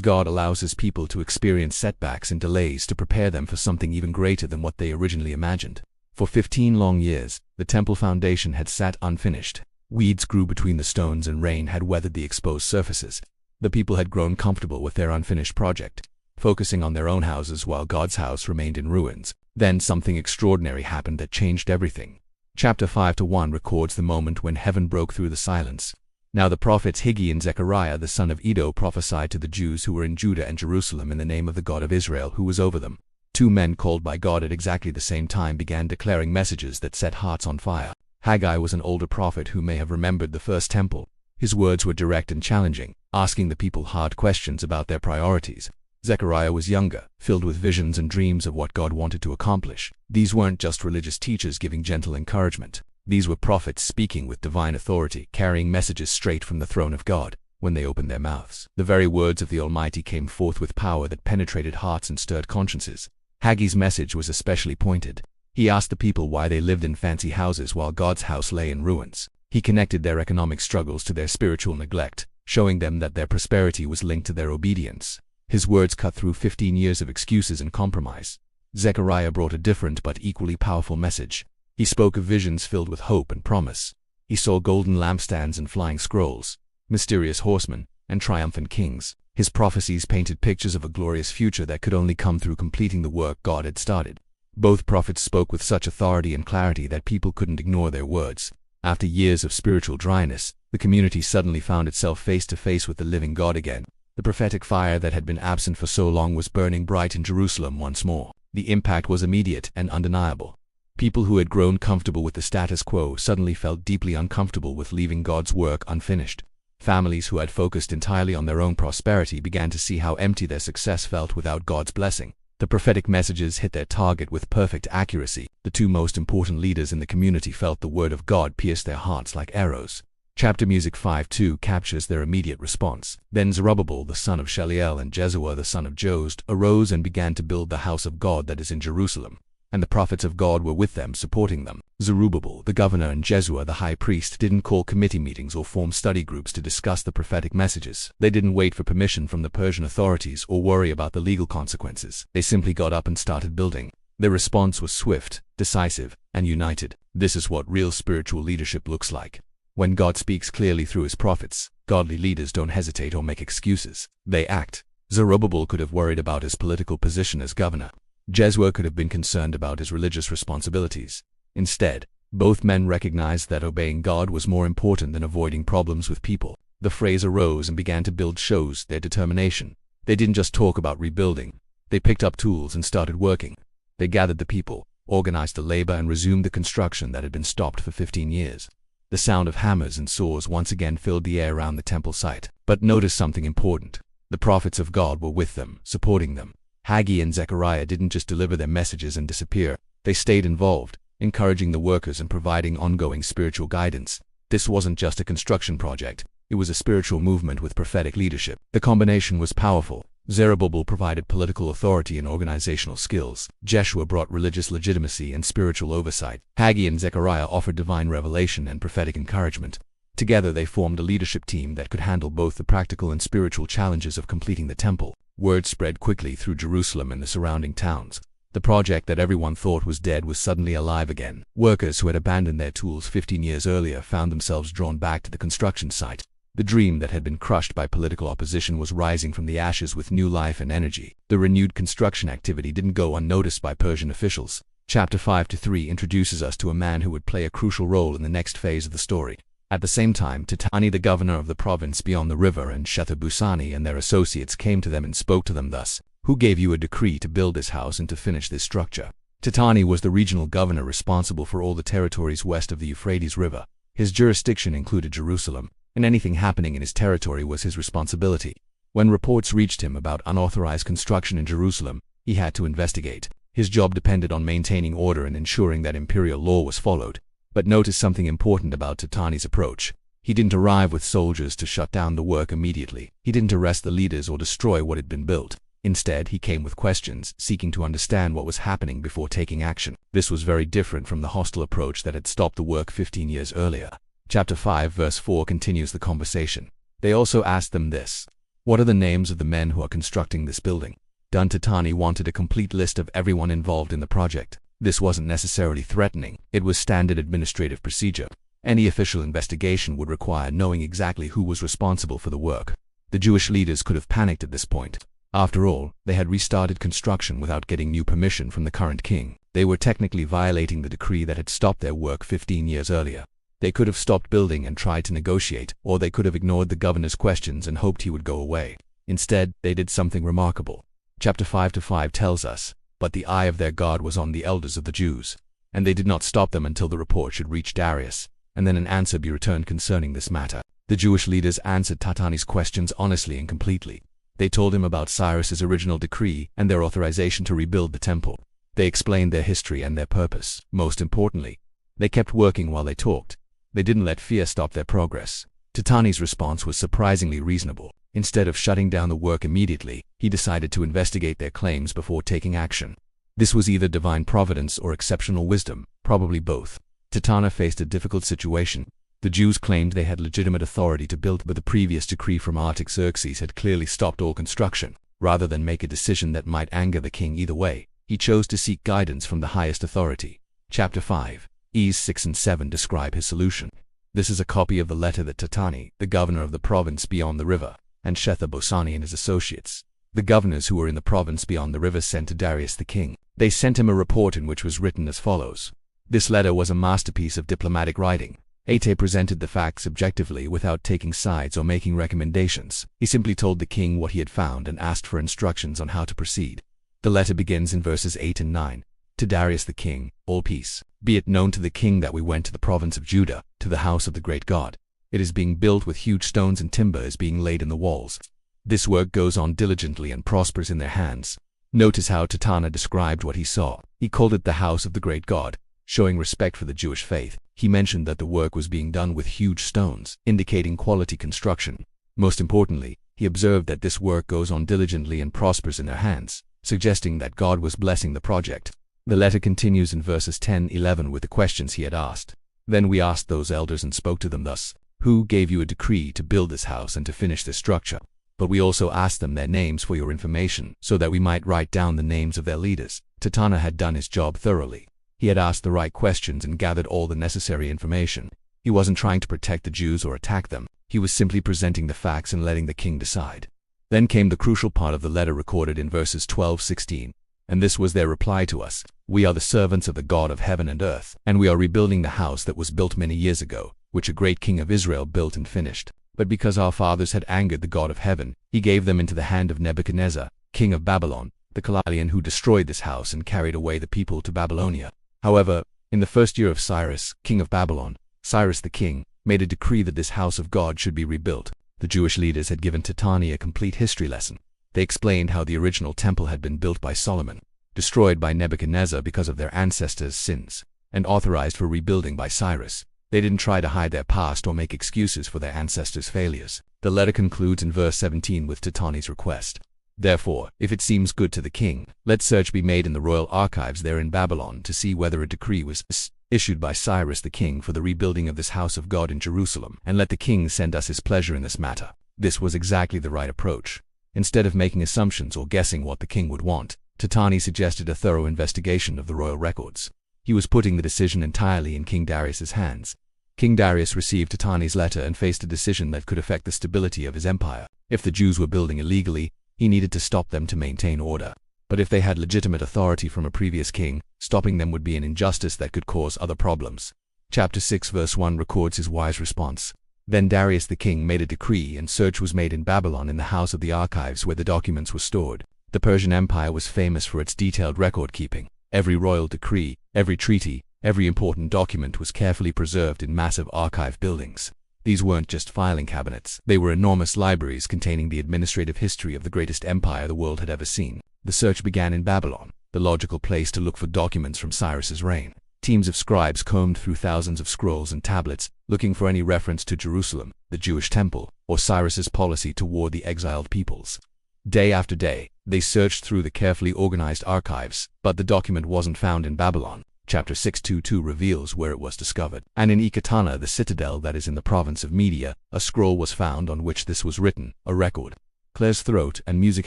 God allows his people to experience setbacks and delays to prepare them for something even greater than what they originally imagined. For 15 long years, the temple foundation had sat unfinished. Weeds grew between the stones and rain had weathered the exposed surfaces. The people had grown comfortable with their unfinished project, focusing on their own houses while God's house remained in ruins. Then something extraordinary happened that changed everything. Chapter 5:1 records the moment when heaven broke through the silence. Now the prophets Haggai and Zechariah the son of Iddo prophesied to the Jews who were in Judah and Jerusalem in the name of the God of Israel who was over them. Two men called by God at exactly the same time began declaring messages that set hearts on fire. Haggai was an older prophet who may have remembered the first temple. His words were direct and challenging, asking the people hard questions about their priorities. Zechariah was younger, filled with visions and dreams of what God wanted to accomplish. These weren't just religious teachers giving gentle encouragement. These were prophets speaking with divine authority, carrying messages straight from the throne of God. When they opened their mouths, the very words of the Almighty came forth with power that penetrated hearts and stirred consciences. Haggai's message was especially pointed. He asked the people why they lived in fancy houses while God's house lay in ruins. He connected their economic struggles to their spiritual neglect, showing them that their prosperity was linked to their obedience. His words cut through 15 years of excuses and compromise. Zechariah brought a different but equally powerful message. He spoke of visions filled with hope and promise. He saw golden lampstands and flying scrolls, mysterious horsemen, and triumphant kings. His prophecies painted pictures of a glorious future that could only come through completing the work God had started. Both prophets spoke with such authority and clarity that people couldn't ignore their words. After years of spiritual dryness, the community suddenly found itself face to face with the living God again. The prophetic fire that had been absent for so long was burning bright in Jerusalem once more. The impact was immediate and undeniable. People who had grown comfortable with the status quo suddenly felt deeply uncomfortable with leaving God's work unfinished. Families who had focused entirely on their own prosperity began to see how empty their success felt without God's blessing. The prophetic messages hit their target with perfect accuracy. The two most important leaders in the community felt the word of God pierce their hearts like arrows. Chapter Music 5:2 captures their immediate response. Then Zerubbabel the son of Shealtiel and Jeshua the son of Jost arose and began to build the house of God that is in Jerusalem. And the prophets of God were with them, supporting them. Zerubbabel, the governor, and Jeshua, the high priest, didn't call committee meetings or form study groups to discuss the prophetic messages. They didn't wait for permission from the Persian authorities or worry about the legal consequences. They simply got up and started building. Their response was swift, decisive, and united. This is what real spiritual leadership looks like. When God speaks clearly through his prophets, godly leaders don't hesitate or make excuses. They act. Zerubbabel could have worried about his political position as governor. Jeshua could have been concerned about his religious responsibilities. Instead, both men recognized that obeying God was more important than avoiding problems with people. The phrase arose and began to build shows their determination. They didn't just talk about rebuilding. They picked up tools and started working. They gathered the people, organized the labor, and resumed the construction that had been stopped for 15 years. The sound of hammers and saws once again filled the air around the temple site. But notice something important. The prophets of God were with them, supporting them. Haggai and Zechariah didn't just deliver their messages and disappear. They stayed involved, encouraging the workers and providing ongoing spiritual guidance. This wasn't just a construction project. It was a spiritual movement with prophetic leadership. The combination was powerful. Zerubbabel provided political authority and organizational skills. Jeshua brought religious legitimacy and spiritual oversight. Haggai and Zechariah offered divine revelation and prophetic encouragement. Together they formed a leadership team that could handle both the practical and spiritual challenges of completing the temple. Word spread quickly through Jerusalem and the surrounding towns. The project that everyone thought was dead was suddenly alive again. Workers who had abandoned their tools 15 years earlier found themselves drawn back to the construction site. The dream that had been crushed by political opposition was rising from the ashes with new life and energy. The renewed construction activity didn't go unnoticed by Persian officials. Chapter 5-3 introduces us to a man who would play a crucial role in the next phase of the story. At the same time, Tatani, the governor of the province beyond the river, and Shethar-Busani and their associates came to them and spoke to them thus: "Who gave you a decree to build this house and to finish this structure?" Tatani was the regional governor responsible for all the territories west of the Euphrates River. His jurisdiction included Jerusalem, and anything happening in his territory was his responsibility. When reports reached him about unauthorized construction in Jerusalem, he had to investigate. His job depended on maintaining order and ensuring that imperial law was followed. But notice something important about Tatani's approach. He didn't arrive with soldiers to shut down the work immediately. He didn't arrest the leaders or destroy what had been built. Instead, he came with questions, seeking to understand what was happening before taking action. This was very different from the hostile approach that had stopped the work 15 years earlier. Chapter 5 verse 4 continues the conversation. They also asked them this: "What are the names of the men who are constructing this building?" Tatani wanted a complete list of everyone involved in the project. This wasn't necessarily threatening. It was standard administrative procedure. Any official investigation would require knowing exactly who was responsible for the work. The Jewish leaders could have panicked at this point. After all, they had restarted construction without getting new permission from the current king. They were technically violating the decree that had stopped their work 15 years earlier. They could have stopped building and tried to negotiate, or they could have ignored the governor's questions and hoped he would go away. Instead, they did something remarkable. Chapter 5-5 tells us, "But the eye of their God was on the elders of the Jews, and they did not stop them until the report should reach Darius, and then an answer be returned concerning this matter." The Jewish leaders answered Tatani's questions honestly and completely. They told him about Cyrus's original decree and their authorization to rebuild the temple. They explained their history and their purpose. Most importantly, they kept working while they talked. They didn't let fear stop their progress. Tatani's response was surprisingly reasonable. Instead of shutting down the work immediately, he decided to investigate their claims before taking action. This was either divine providence or exceptional wisdom, probably both. Tatani faced a difficult situation. The Jews claimed they had legitimate authority to build, but the previous decree from Artaxerxes had clearly stopped all construction. Rather than make a decision that might anger the king either way, he chose to seek guidance from the highest authority. Chapter 5. Es 6 and 7 describe his solution. This is a copy of the letter that Tatani, the governor of the province beyond the river, and Shetha-Bosani and his associates, the governors who were in the province beyond the river, sent to Darius the king. They sent him a report in which was written as follows. This letter was a masterpiece of diplomatic writing. Ate presented the facts objectively without taking sides or making recommendations. He simply told the king what he had found and asked for instructions on how to proceed. The letter begins in verses 8 and 9. To Darius the king, all peace. Be it known to the king that we went to the province of Judah, to the house of the great God. It is being built with huge stones, and timber is being laid in the walls. This work goes on diligently and prospers in their hands. Notice how Tatana described what he saw. He called it the house of the great God, showing respect for the Jewish faith. He mentioned that the work was being done with huge stones, indicating quality construction. Most importantly, he observed that this work goes on diligently and prospers in their hands, suggesting that God was blessing the project. The letter continues in verses 10-11 with the questions he had asked. Then we asked those elders and spoke to them thus. Who gave you a decree to build this house and to finish this structure? But we also asked them their names for your information, so that we might write down the names of their leaders. Tatana had done his job thoroughly. He had asked the right questions and gathered all the necessary information. He wasn't trying to protect the Jews or attack them. He was simply presenting the facts and letting the king decide. Then came the crucial part of the letter recorded in verses 12-16. And this was their reply to us. We are the servants of the God of heaven and earth, and we are rebuilding the house that was built many years ago, which a great king of Israel built and finished. But because our fathers had angered the God of heaven, he gave them into the hand of Nebuchadnezzar, king of Babylon, the Chaldean, who destroyed this house and carried away the people to Babylonia. However, in the first year of Cyrus, king of Babylon, Cyrus the king made a decree that this house of God should be rebuilt. The Jewish leaders had given Tatani a complete history lesson. They explained how the original temple had been built by Solomon, destroyed by Nebuchadnezzar because of their ancestors' sins, and authorized for rebuilding by Cyrus. They didn't try to hide their past or make excuses for their ancestors' failures. The letter concludes in verse 17 with Tatani's request. Therefore, if it seems good to the king, let search be made in the royal archives there in Babylon to see whether a decree was issued by Cyrus the king for the rebuilding of this house of God in Jerusalem, and let the king send us his pleasure in this matter. This was exactly the right approach. Instead of making assumptions or guessing what the king would want, Tatani suggested a thorough investigation of the royal records. He was putting the decision entirely in King Darius's hands. King Darius received Tatani's letter and faced a decision that could affect the stability of his empire. If the Jews were building illegally, he needed to stop them to maintain order. But if they had legitimate authority from a previous king, stopping them would be an injustice that could cause other problems. Chapter 6 verse 1 records his wise response. Then Darius the king made a decree, and search was made in Babylon in the house of the archives where the documents were stored. The Persian Empire was famous for its detailed record-keeping. Every royal decree, every treaty, every important document was carefully preserved in massive archive buildings. These weren't just filing cabinets. They were enormous libraries containing the administrative history of the greatest empire the world had ever seen. The search began in Babylon, the logical place to look for documents from Cyrus's reign. Teams of scribes combed through thousands of scrolls and tablets, looking for any reference to Jerusalem, the Jewish temple, or Cyrus's policy toward the exiled peoples. Day after day, they searched through the carefully organized archives, but the document wasn't found in Babylon. Chapter 6:22 reveals where it was discovered. And in Ecbatana, the citadel that is in the province of Media, a scroll was found on which this was written, a record. Claire's throat and music.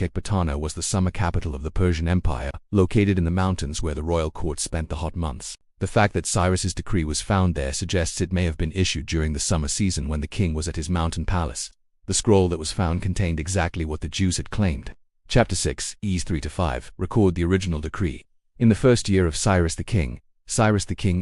Ecbatana was the summer capital of the Persian Empire, located in the mountains where the royal court spent the hot months. The fact that Cyrus's decree was found there suggests it may have been issued during the summer season when the king was at his mountain palace. The scroll that was found contained exactly what the Jews had claimed. Chapter 6, Es 3-5, record the original decree. In the first year of Cyrus the king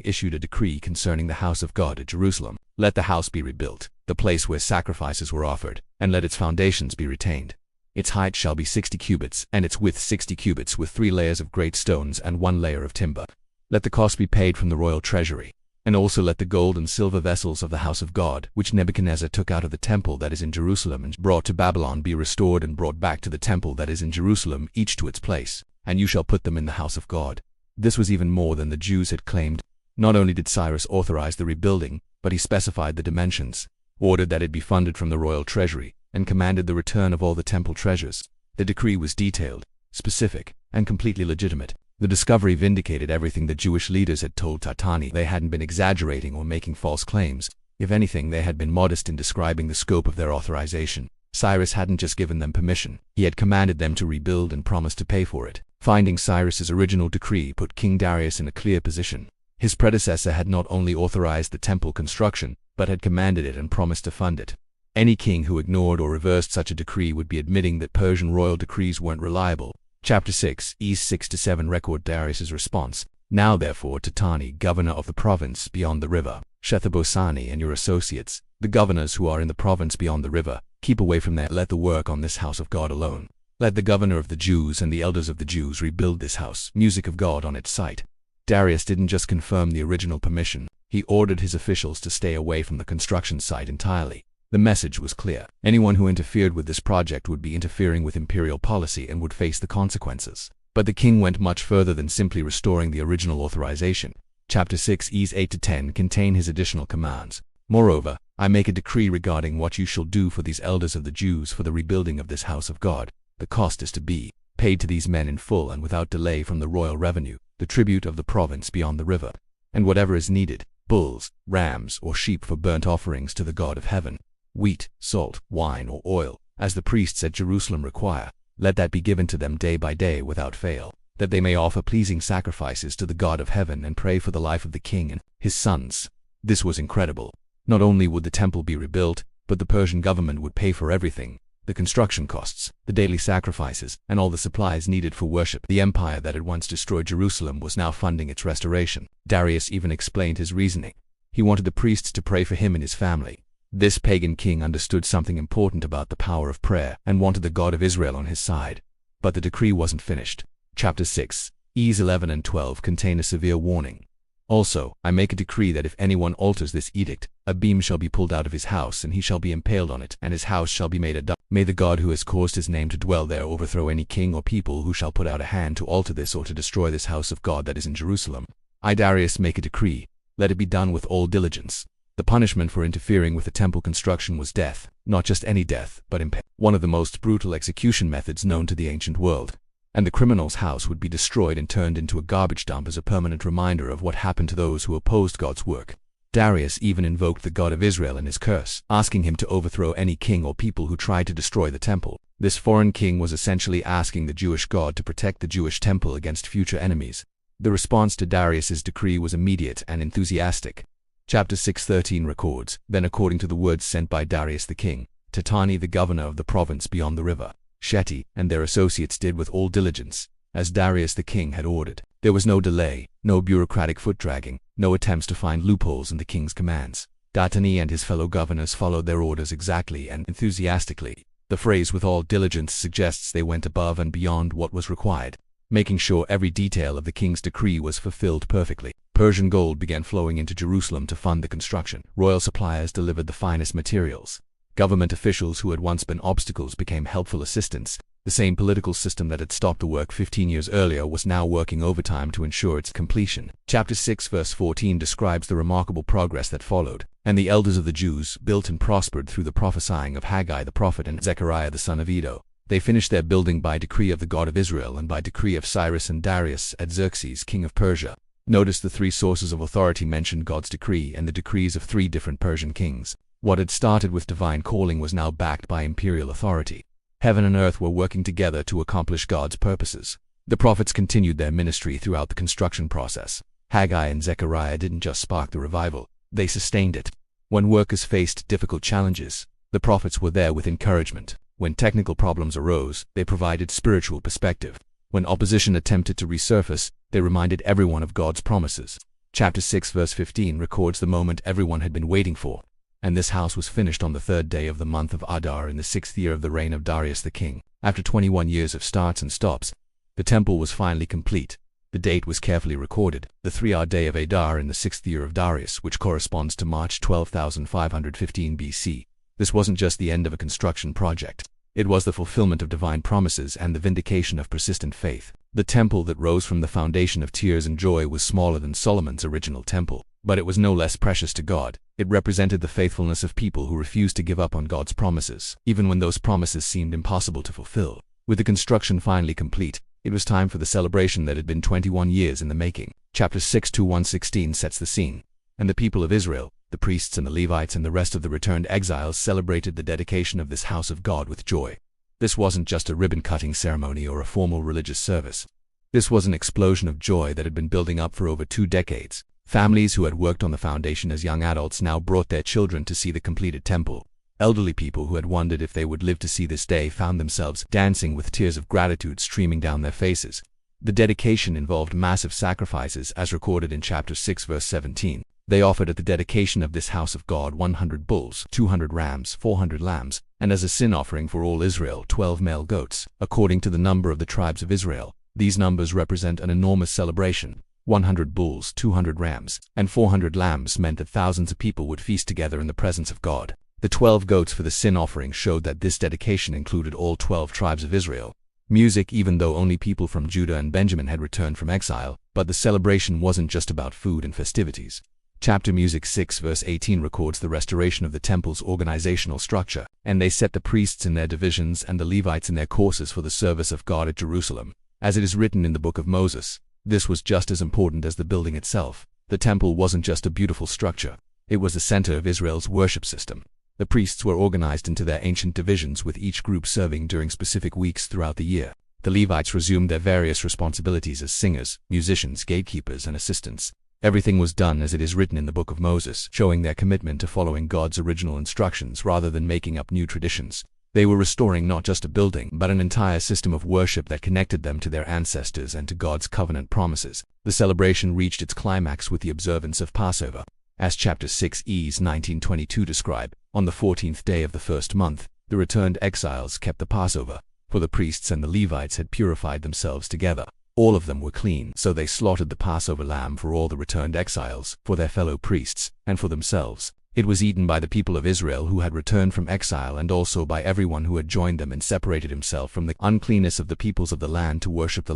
issued a decree concerning the house of God at Jerusalem. Let the house be rebuilt, the place where sacrifices were offered, and let its foundations be retained. Its height shall be 60 cubits, and its width 60 cubits, with 3 layers of great stones and 1 layer of timber. Let the cost be paid from the royal treasury. And also let the gold and silver vessels of the house of God, which Nebuchadnezzar took out of the temple that is in Jerusalem and brought to Babylon, be restored and brought back to the temple that is in Jerusalem, each to its place, and you shall put them in the house of God. This was even more than the Jews had claimed. Not only did Cyrus authorize the rebuilding, but he specified the dimensions, ordered that it be funded from the royal treasury, and commanded the return of all the temple treasures. The decree was detailed, specific, and completely legitimate. The discovery vindicated everything the Jewish leaders had told Tatani. They hadn't been exaggerating or making false claims. If anything, they had been modest in describing the scope of their authorization. Cyrus hadn't just given them permission, he had commanded them to rebuild and promised to pay for it. Finding Cyrus's original decree put King Darius in a clear position. His predecessor had not only authorized the temple construction, but had commanded it and promised to fund it. Any king who ignored or reversed such a decree would be admitting that Persian royal decrees weren't reliable. Chapter 6, E's 6-7 record Darius's response. Now therefore, Tatani, governor of the province beyond the river, Shethar-Bosani and your associates, the governors who are in the province beyond the river, keep away from there. Let the work on this house of God alone. Let the governor of the Jews and the elders of the Jews rebuild this house, music of God on its site. Darius didn't just confirm the original permission, he ordered his officials to stay away from the construction site entirely. The message was clear. Anyone who interfered with this project would be interfering with imperial policy and would face the consequences. But the king went much further than simply restoring the original authorization. Chapter 6, E's 8-10 contain his additional commands. Moreover, I make a decree regarding what you shall do for these elders of the Jews for the rebuilding of this house of God. The cost is to be paid to these men in full and without delay from the royal revenue, the tribute of the province beyond the river, and whatever is needed, bulls, rams, or sheep for burnt offerings to the God of heaven, wheat, salt, wine, or oil, as the priests at Jerusalem require. Let that be given to them day by day without fail, that they may offer pleasing sacrifices to the God of heaven and pray for the life of the king and his sons. This was incredible. Not only would the temple be rebuilt, but the Persian government would pay for everything, the construction costs, the daily sacrifices, and all the supplies needed for worship. The empire that had once destroyed Jerusalem was now funding its restoration. Darius even explained his reasoning. He wanted the priests to pray for him and his family. This pagan king understood something important about the power of prayer and wanted the God of Israel on his side. But the decree wasn't finished. Chapter 6, E's 11 and 12 contain a severe warning. Also, I make a decree that if anyone alters this edict, a beam shall be pulled out of his house and he shall be impaled on it, and his house shall be made a dung. May the God who has caused his name to dwell there overthrow any king or people who shall put out a hand to alter this or to destroy this house of God that is in Jerusalem. I, Darius, make a decree. Let it be done with all diligence. The punishment for interfering with the temple construction was death, not just any death, but impalement, one of the most brutal execution methods known to the ancient world. And the criminal's house would be destroyed and turned into a garbage dump as a permanent reminder of what happened to those who opposed God's work. Darius even invoked the God of Israel in his curse, asking him to overthrow any king or people who tried to destroy the temple. This foreign king was essentially asking the Jewish God to protect the Jewish temple against future enemies. The response to Darius's decree was immediate and enthusiastic. Chapter 6:13 records, then according to the words sent by Darius the king, Tatani the governor of the province beyond the river, Sheti and their associates did with all diligence, as Darius the king had ordered. There was no delay, no bureaucratic foot-dragging, no attempts to find loopholes in the king's commands. Tatani and his fellow governors followed their orders exactly and enthusiastically. The phrase "with all diligence" suggests they went above and beyond what was required, making sure every detail of the king's decree was fulfilled perfectly. Persian gold began flowing into Jerusalem to fund the construction. Royal suppliers delivered the finest materials. Government officials who had once been obstacles became helpful assistants. The same political system that had stopped the work 15 years earlier was now working overtime to ensure its completion. Chapter 6 verse 14 describes the remarkable progress that followed. And the elders of the Jews built and prospered through the prophesying of Haggai the prophet and Zechariah the son of Iddo. They finished their building by decree of the God of Israel and by decree of Cyrus and Darius at Xerxes, king of Persia. Notice the three sources of authority mentioned: God's decree and the decrees of three different Persian kings. What had started with divine calling was now backed by imperial authority. Heaven and earth were working together to accomplish God's purposes. The prophets continued their ministry throughout the construction process. Haggai and Zechariah didn't just spark the revival, they sustained it. When workers faced difficult challenges, the prophets were there with encouragement. When technical problems arose, they provided spiritual perspective. When opposition attempted to resurface, they reminded everyone of God's promises. Chapter 6 verse 15 records the moment everyone had been waiting for. And this house was finished on the 3rd day of the month of Adar in the 6th year of the reign of Darius the king. After 21 years of starts and stops, the temple was finally complete. The date was carefully recorded, the 3rd day of Adar in the 6th year of Darius, which corresponds to March 12,515 BC. This wasn't just the end of a construction project. It was the fulfillment of divine promises and the vindication of persistent faith. The temple that rose from the foundation of tears and joy was smaller than Solomon's original temple, but it was no less precious to God. It represented the faithfulness of people who refused to give up on God's promises, even when those promises seemed impossible to fulfill. With the construction finally complete, it was time for the celebration that had been 21 years in the making. Chapter 6:1-16 sets the scene. And the people of Israel, The priests and the Levites and the rest of the returned exiles celebrated the dedication of this house of God with joy. This wasn't just a ribbon-cutting ceremony or a formal religious service. This was an explosion of joy that had been building up for over 2 decades. Families who had worked on the foundation as young adults now brought their children to see the completed temple. Elderly people who had wondered if they would live to see this day found themselves dancing with tears of gratitude streaming down their faces. The dedication involved massive sacrifices as recorded in chapter 6 verse 17. They offered at the dedication of this house of God 100 bulls, 200 rams, 400 lambs, and as a sin offering for all Israel 12 male goats, according to the number of the tribes of Israel. These numbers represent an enormous celebration. 100 bulls, 200 rams, and 400 lambs meant that thousands of people would feast together in the presence of God. The 12 goats for the sin offering showed that this dedication included all 12 tribes of Israel. Music, even though only people from Judah and Benjamin had returned from exile, but the celebration wasn't just about food and festivities. Chapter Music 6 verse 18 records the restoration of the temple's organizational structure, and they set the priests in their divisions and the Levites in their courses for the service of God at Jerusalem. As it is written in the Book of Moses, this was just as important as the building itself. The temple wasn't just a beautiful structure, it was the center of Israel's worship system. The priests were organized into their ancient divisions, with each group serving during specific weeks throughout the year. The Levites resumed their various responsibilities as singers, musicians, gatekeepers, and assistants. Everything was done as it is written in the Book of Moses, showing their commitment to following God's original instructions rather than making up new traditions. They were restoring not just a building, but an entire system of worship that connected them to their ancestors and to God's covenant promises. The celebration reached its climax with the observance of Passover. As chapter 6 Es 19:22 describe, on the 14th day of the first month, the returned exiles kept the Passover, for the priests and the Levites had purified themselves together. All of them were clean, so they slaughtered the Passover lamb for all the returned exiles, for their fellow priests, and for themselves. It was eaten by the people of Israel who had returned from exile, and also by everyone who had joined them and separated himself from the uncleanness of the peoples of the land to worship the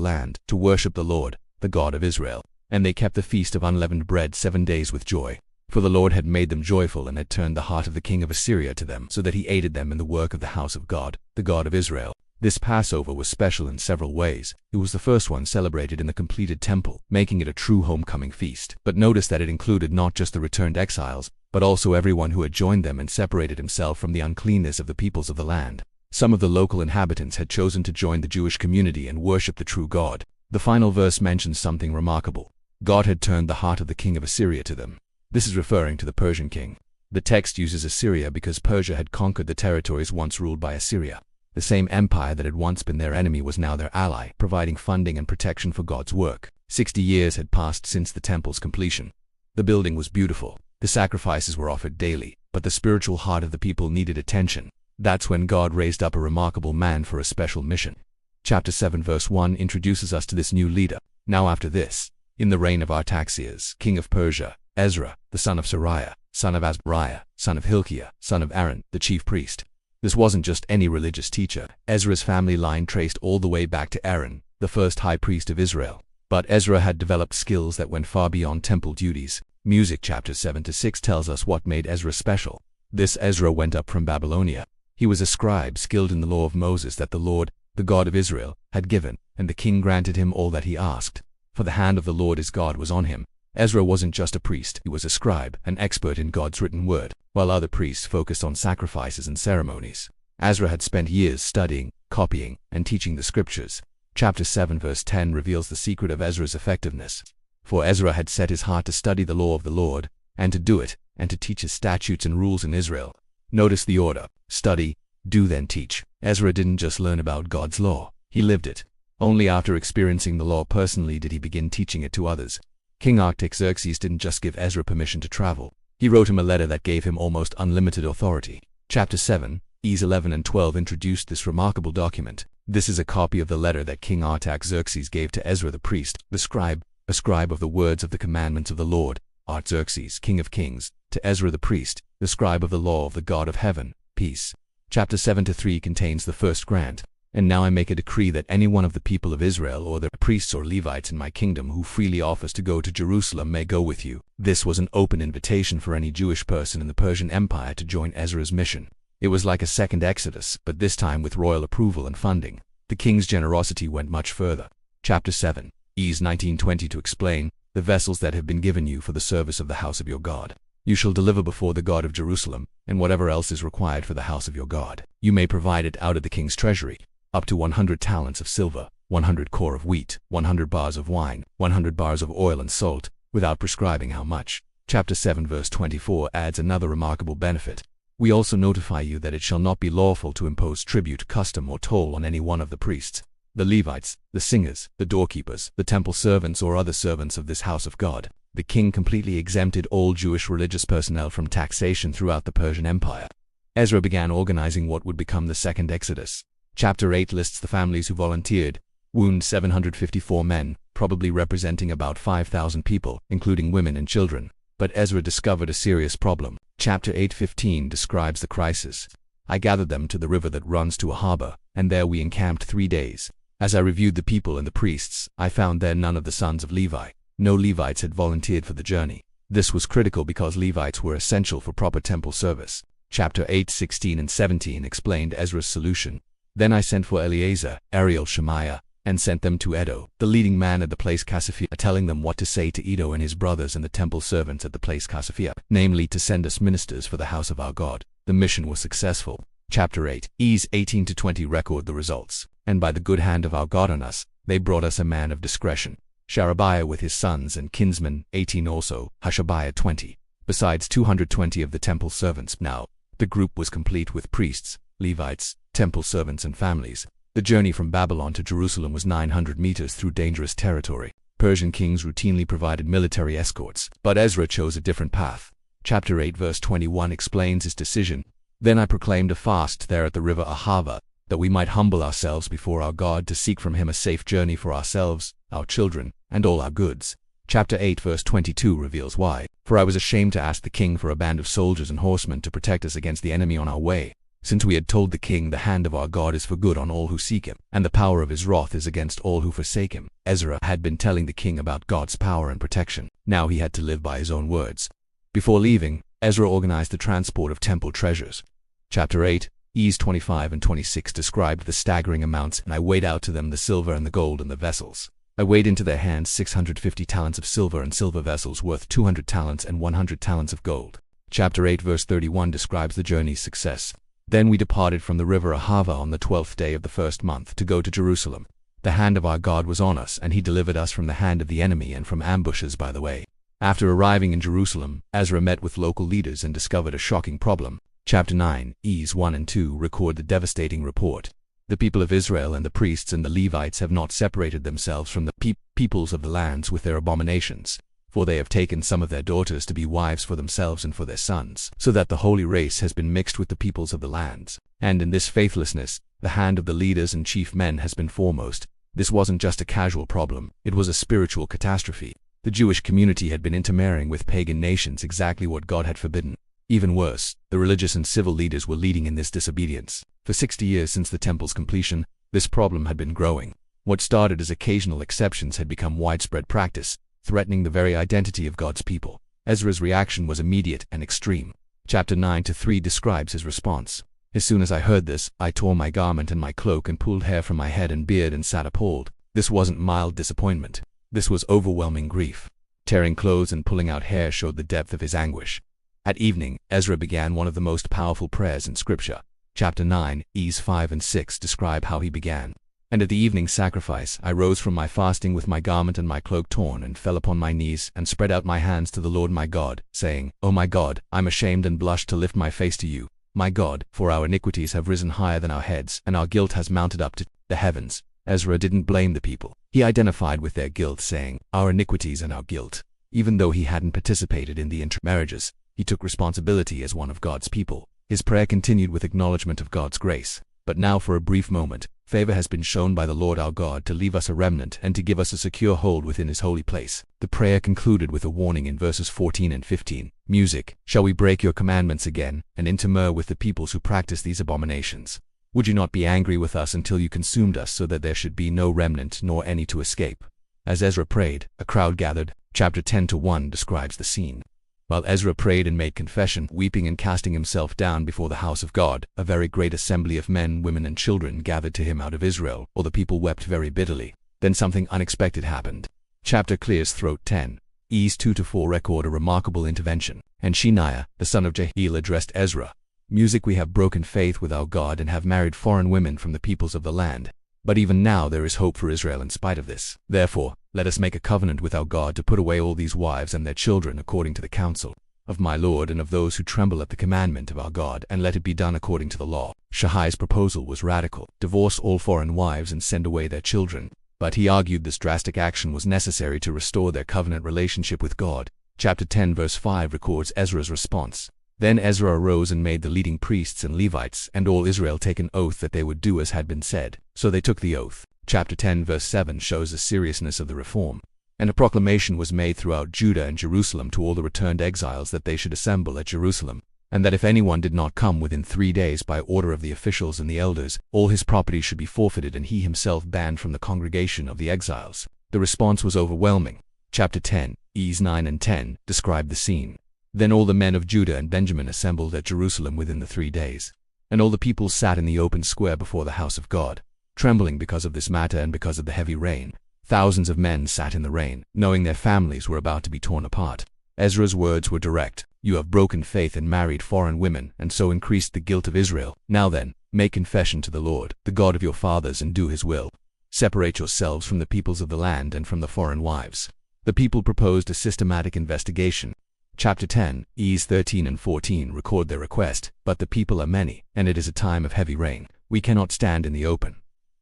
Lord, the God of Israel. And they kept the feast of unleavened bread 7 days with joy. For the Lord had made them joyful and had turned the heart of the king of Assyria to them, so that he aided them in the work of the house of God, the God of Israel. This Passover was special in several ways. It was the first one celebrated in the completed temple, making it a true homecoming feast. But notice that it included not just the returned exiles, but also everyone who had joined them and separated himself from the uncleanness of the peoples of the land. Some of the local inhabitants had chosen to join the Jewish community and worship the true God. The final verse mentions something remarkable. God had turned the heart of the king of Assyria to them. This is referring to the Persian king. The text uses Assyria because Persia had conquered the territories once ruled by Assyria. The same empire that had once been their enemy was now their ally, providing funding and protection for God's work. 60 years had passed since the temple's completion. The building was beautiful. The sacrifices were offered daily, but the spiritual heart of the people needed attention. That's when God raised up a remarkable man for a special mission. Chapter 7 verse 1 introduces us to this new leader. Now after this, in the reign of Artaxerxes, king of Persia, Ezra, the son of Sariah, son of Azariah, son of Hilkiah, son of Aaron, the chief priest. This wasn't just any religious teacher. Ezra's family line traced all the way back to Aaron, the first high priest of Israel. But Ezra had developed skills that went far beyond temple duties. Music chapter 7-6 tells us what made Ezra special. This Ezra went up from Babylonia. He was a scribe skilled in the law of Moses that the Lord, the God of Israel, had given, and the king granted him all that he asked. For the hand of the Lord his God was on him. Ezra wasn't just a priest, he was a scribe, an expert in God's written word, while other priests focused on sacrifices and ceremonies. Ezra had spent years studying, copying, and teaching the scriptures. Chapter 7 verse 10 reveals the secret of Ezra's effectiveness. For Ezra had set his heart to study the law of the Lord, and to do it, and to teach his statutes and rules in Israel. Notice the order: study, do, then teach. Ezra didn't just learn about God's law, he lived it. Only after experiencing the law personally did he begin teaching it to others. King Artaxerxes didn't just give Ezra permission to travel. He wrote him a letter that gave him almost unlimited authority. Chapter 7, Es 11 and 12 introduced this remarkable document. This is a copy of the letter that King Artaxerxes gave to Ezra the priest, the scribe, a scribe of the words of the commandments of the Lord. Artaxerxes, king of kings, to Ezra the priest, the scribe of the law of the God of heaven, peace. Chapter 7-3 contains the first grant. And now I make a decree that any one of the people of Israel or the priests or Levites in my kingdom who freely offers to go to Jerusalem may go with you. This was an open invitation for any Jewish person in the Persian Empire to join Ezra's mission. It was like a second Exodus, but this time with royal approval and funding. The king's generosity went much further. Chapter 7, Es 19:20 to explain, the vessels that have been given you for the service of the house of your God. You shall deliver before the God of Jerusalem, and whatever else is required for the house of your God. You may provide it out of the king's treasury, up to 100 talents of silver, 100 kor of wheat, 100 bars of wine, 100 bars of oil and salt, without prescribing how much. Chapter 7 verse 24 adds another remarkable benefit. We also notify you that it shall not be lawful to impose tribute, custom, or toll on any one of the priests, the Levites, the singers, the doorkeepers, the temple servants, or other servants of this house of God. The king completely exempted all Jewish religious personnel from taxation throughout the Persian Empire. Ezra began organizing what would become the Second Exodus. Chapter 8 lists the families who volunteered. Wound 754 men, probably representing about 5,000 people, including women and children. But Ezra discovered a serious problem. Chapter 8:15 describes the crisis. I gathered them to the river that runs to a harbor, and there we encamped 3 days. As I reviewed the people and the priests, I found there none of the sons of Levi. No Levites had volunteered for the journey. This was critical because Levites were essential for proper temple service. Chapter 8:16 and 17 explained Ezra's solution. Then I sent for Eleazar, Ariel, Shemaiah, and sent them to Edo, the leading man at the place Cassiphia, telling them what to say to Edo and his brothers and the temple servants at the place Cassiphia, namely to send us ministers for the house of our God. The mission was successful. Chapter 8, E's 18-20 record the results. And by the good hand of our God on us, they brought us a man of discretion, Sherebiah with his sons and kinsmen, 18 also, Hashabiah 20, besides 220 of the temple servants. Now, the group was complete with priests, Levites, temple servants and families. The journey from Babylon to Jerusalem was 900 meters through dangerous territory. Persian kings routinely provided military escorts, but Ezra chose a different path. Chapter 8 verse 21 explains his decision. Then I proclaimed a fast there at the river Ahava, that we might humble ourselves before our God to seek from him a safe journey for ourselves, our children, and all our goods. Chapter 8 verse 22 reveals why. For I was ashamed to ask the king for a band of soldiers and horsemen to protect us against the enemy on our way, since we had told the king the hand of our God is for good on all who seek him, and the power of his wrath is against all who forsake him. Ezra had been telling the king about God's power and protection. Now he had to live by his own words. Before leaving, Ezra organized the transport of temple treasures. Chapter 8, E's 25 and 26 described the staggering amounts, and I weighed out to them the silver and the gold and the vessels. I weighed into their hands 650 talents of silver and silver vessels worth 200 talents and 100 talents of gold. Chapter 8 verse 31 describes the journey's success. Then we departed from the river Ahava on the 12th day of the first month to go to Jerusalem. The hand of our God was on us, and he delivered us from the hand of the enemy and from ambushes by the way. After arriving in Jerusalem, Ezra met with local leaders and discovered a shocking problem. Chapter 9, E's 1 and 2 record the devastating report. The people of Israel and the priests and the Levites have not separated themselves from the peoples of the lands with their abominations, for they have taken some of their daughters to be wives for themselves and for their sons, so that the holy race has been mixed with the peoples of the lands. And in this faithlessness, the hand of the leaders and chief men has been foremost. This wasn't just a casual problem, it was a spiritual catastrophe. The Jewish community had been intermarrying with pagan nations, exactly what God had forbidden. Even worse, the religious and civil leaders were leading in this disobedience. For 60 years since the temple's completion, this problem had been growing. What started as occasional exceptions had become widespread practice, threatening the very identity of God's people. Ezra's reaction was immediate and extreme. Chapter 9-3 describes his response. As soon as I heard this, I tore my garment and my cloak and pulled hair from my head and beard and sat appalled. This wasn't mild disappointment. This was overwhelming grief. Tearing clothes and pulling out hair showed the depth of his anguish. At evening, Ezra began one of the most powerful prayers in Scripture. Chapter 9, E's 5 and 6 describe how he began. And at the evening sacrifice, I rose from my fasting with my garment and my cloak torn and fell upon my knees and spread out my hands to the Lord my God, saying, O my God, I'm ashamed and blush to lift my face to you, my God, for our iniquities have risen higher than our heads, and our guilt has mounted up to the heavens. Ezra didn't blame the people. He identified with their guilt, saying, our iniquities and our guilt. Even though he hadn't participated in the intermarriages, he took responsibility as one of God's people. His prayer continued with acknowledgement of God's grace. But now for a brief moment, favor has been shown by the Lord our God to leave us a remnant and to give us a secure hold within his holy place. The prayer concluded with a warning in verses 14 and 15. Music, shall we break your commandments again, and intermere with the peoples who practice these abominations? Would you not be angry with us until you consumed us, so that there should be no remnant nor any to escape? As Ezra prayed, a crowd gathered. Chapter 10-1 describes the scene. While Ezra prayed and made confession, weeping and casting himself down before the house of God, a very great assembly of men, women, and children gathered to him out of Israel, or the people wept very bitterly. Then something unexpected happened. Chapter clears throat 10. E's 2-4 record a remarkable intervention. And Shemaiah, the son of Jehiel, addressed Ezra. Music, we have broken faith with our God and have married foreign women from the peoples of the land. But even now there is hope for Israel in spite of this. Therefore, let us make a covenant with our God to put away all these wives and their children according to the counsel of my Lord and of those who tremble at the commandment of our God, and let it be done according to the law. Shahai's proposal was radical: divorce all foreign wives and send away their children. But he argued this drastic action was necessary to restore their covenant relationship with God. Chapter 10 verse 5 records Ezra's response. Then Ezra arose and made the leading priests and Levites and all Israel take an oath that they would do as had been said. So they took the oath. Chapter 10 verse 7 shows the seriousness of the reform. And a proclamation was made throughout Judah and Jerusalem to all the returned exiles that they should assemble at Jerusalem, and that if anyone did not come within 3 days by order of the officials and the elders, all his property should be forfeited and he himself banned from the congregation of the exiles. The response was overwhelming. Chapter 10, Es 9 and 10, describe the scene. Then all the men of Judah and Benjamin assembled at Jerusalem within the 3 days. And all the people sat in the open square before the house of God, trembling because of this matter and because of the heavy rain. Thousands of men sat in the rain, knowing their families were about to be torn apart. Ezra's words were direct. You have broken faith and married foreign women, and so increased the guilt of Israel. Now then, make confession to the Lord, the God of your fathers, and do his will. Separate yourselves from the peoples of the land and from the foreign wives. The people proposed a systematic investigation. Chapter 10, Es 13 and 14 record their request. But the people are many, and it is a time of heavy rain. We cannot stand in the open.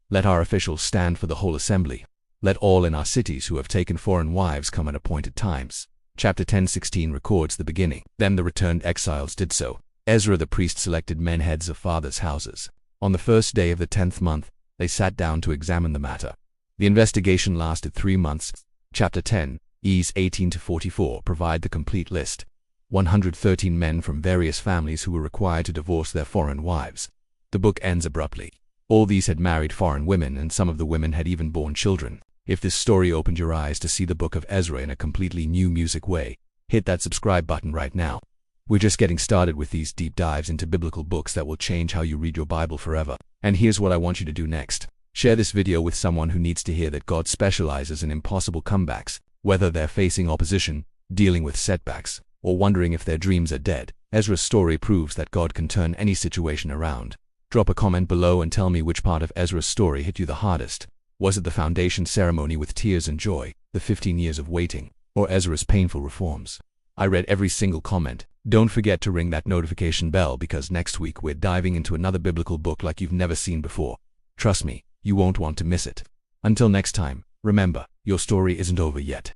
Let our officials stand for the whole assembly. Let all in our cities who have taken foreign wives come at appointed times. Chapter 10:16 records the beginning. Then the returned exiles did so. Ezra the priest selected men heads of fathers' houses. On the first day of the 10th month, they sat down to examine the matter. The investigation lasted 3 months. Chapter 10, Es 18 to 44 provide the complete list. 113 men from various families who were required to divorce their foreign wives. The book ends abruptly. All these had married foreign women, and some of the women had even borne children. If this story opened your eyes to see the Book of Ezra in a completely new music way, hit that subscribe button right now. We're just getting started with these deep dives into biblical books that will change how you read your Bible forever. And here's what I want you to do next. Share this video with someone who needs to hear that God specializes in impossible comebacks, whether they're facing opposition, dealing with setbacks, or wondering if their dreams are dead. Ezra's story proves that God can turn any situation around. Drop a comment below and tell me which part of Ezra's story hit you the hardest. Was it the foundation ceremony with tears and joy, the 15 years of waiting, or Ezra's painful reforms? I read every single comment. Don't forget to ring that notification bell, because next week we're diving into another biblical book like you've never seen before. Trust me, you won't want to miss it. Until next time, remember, your story isn't over yet.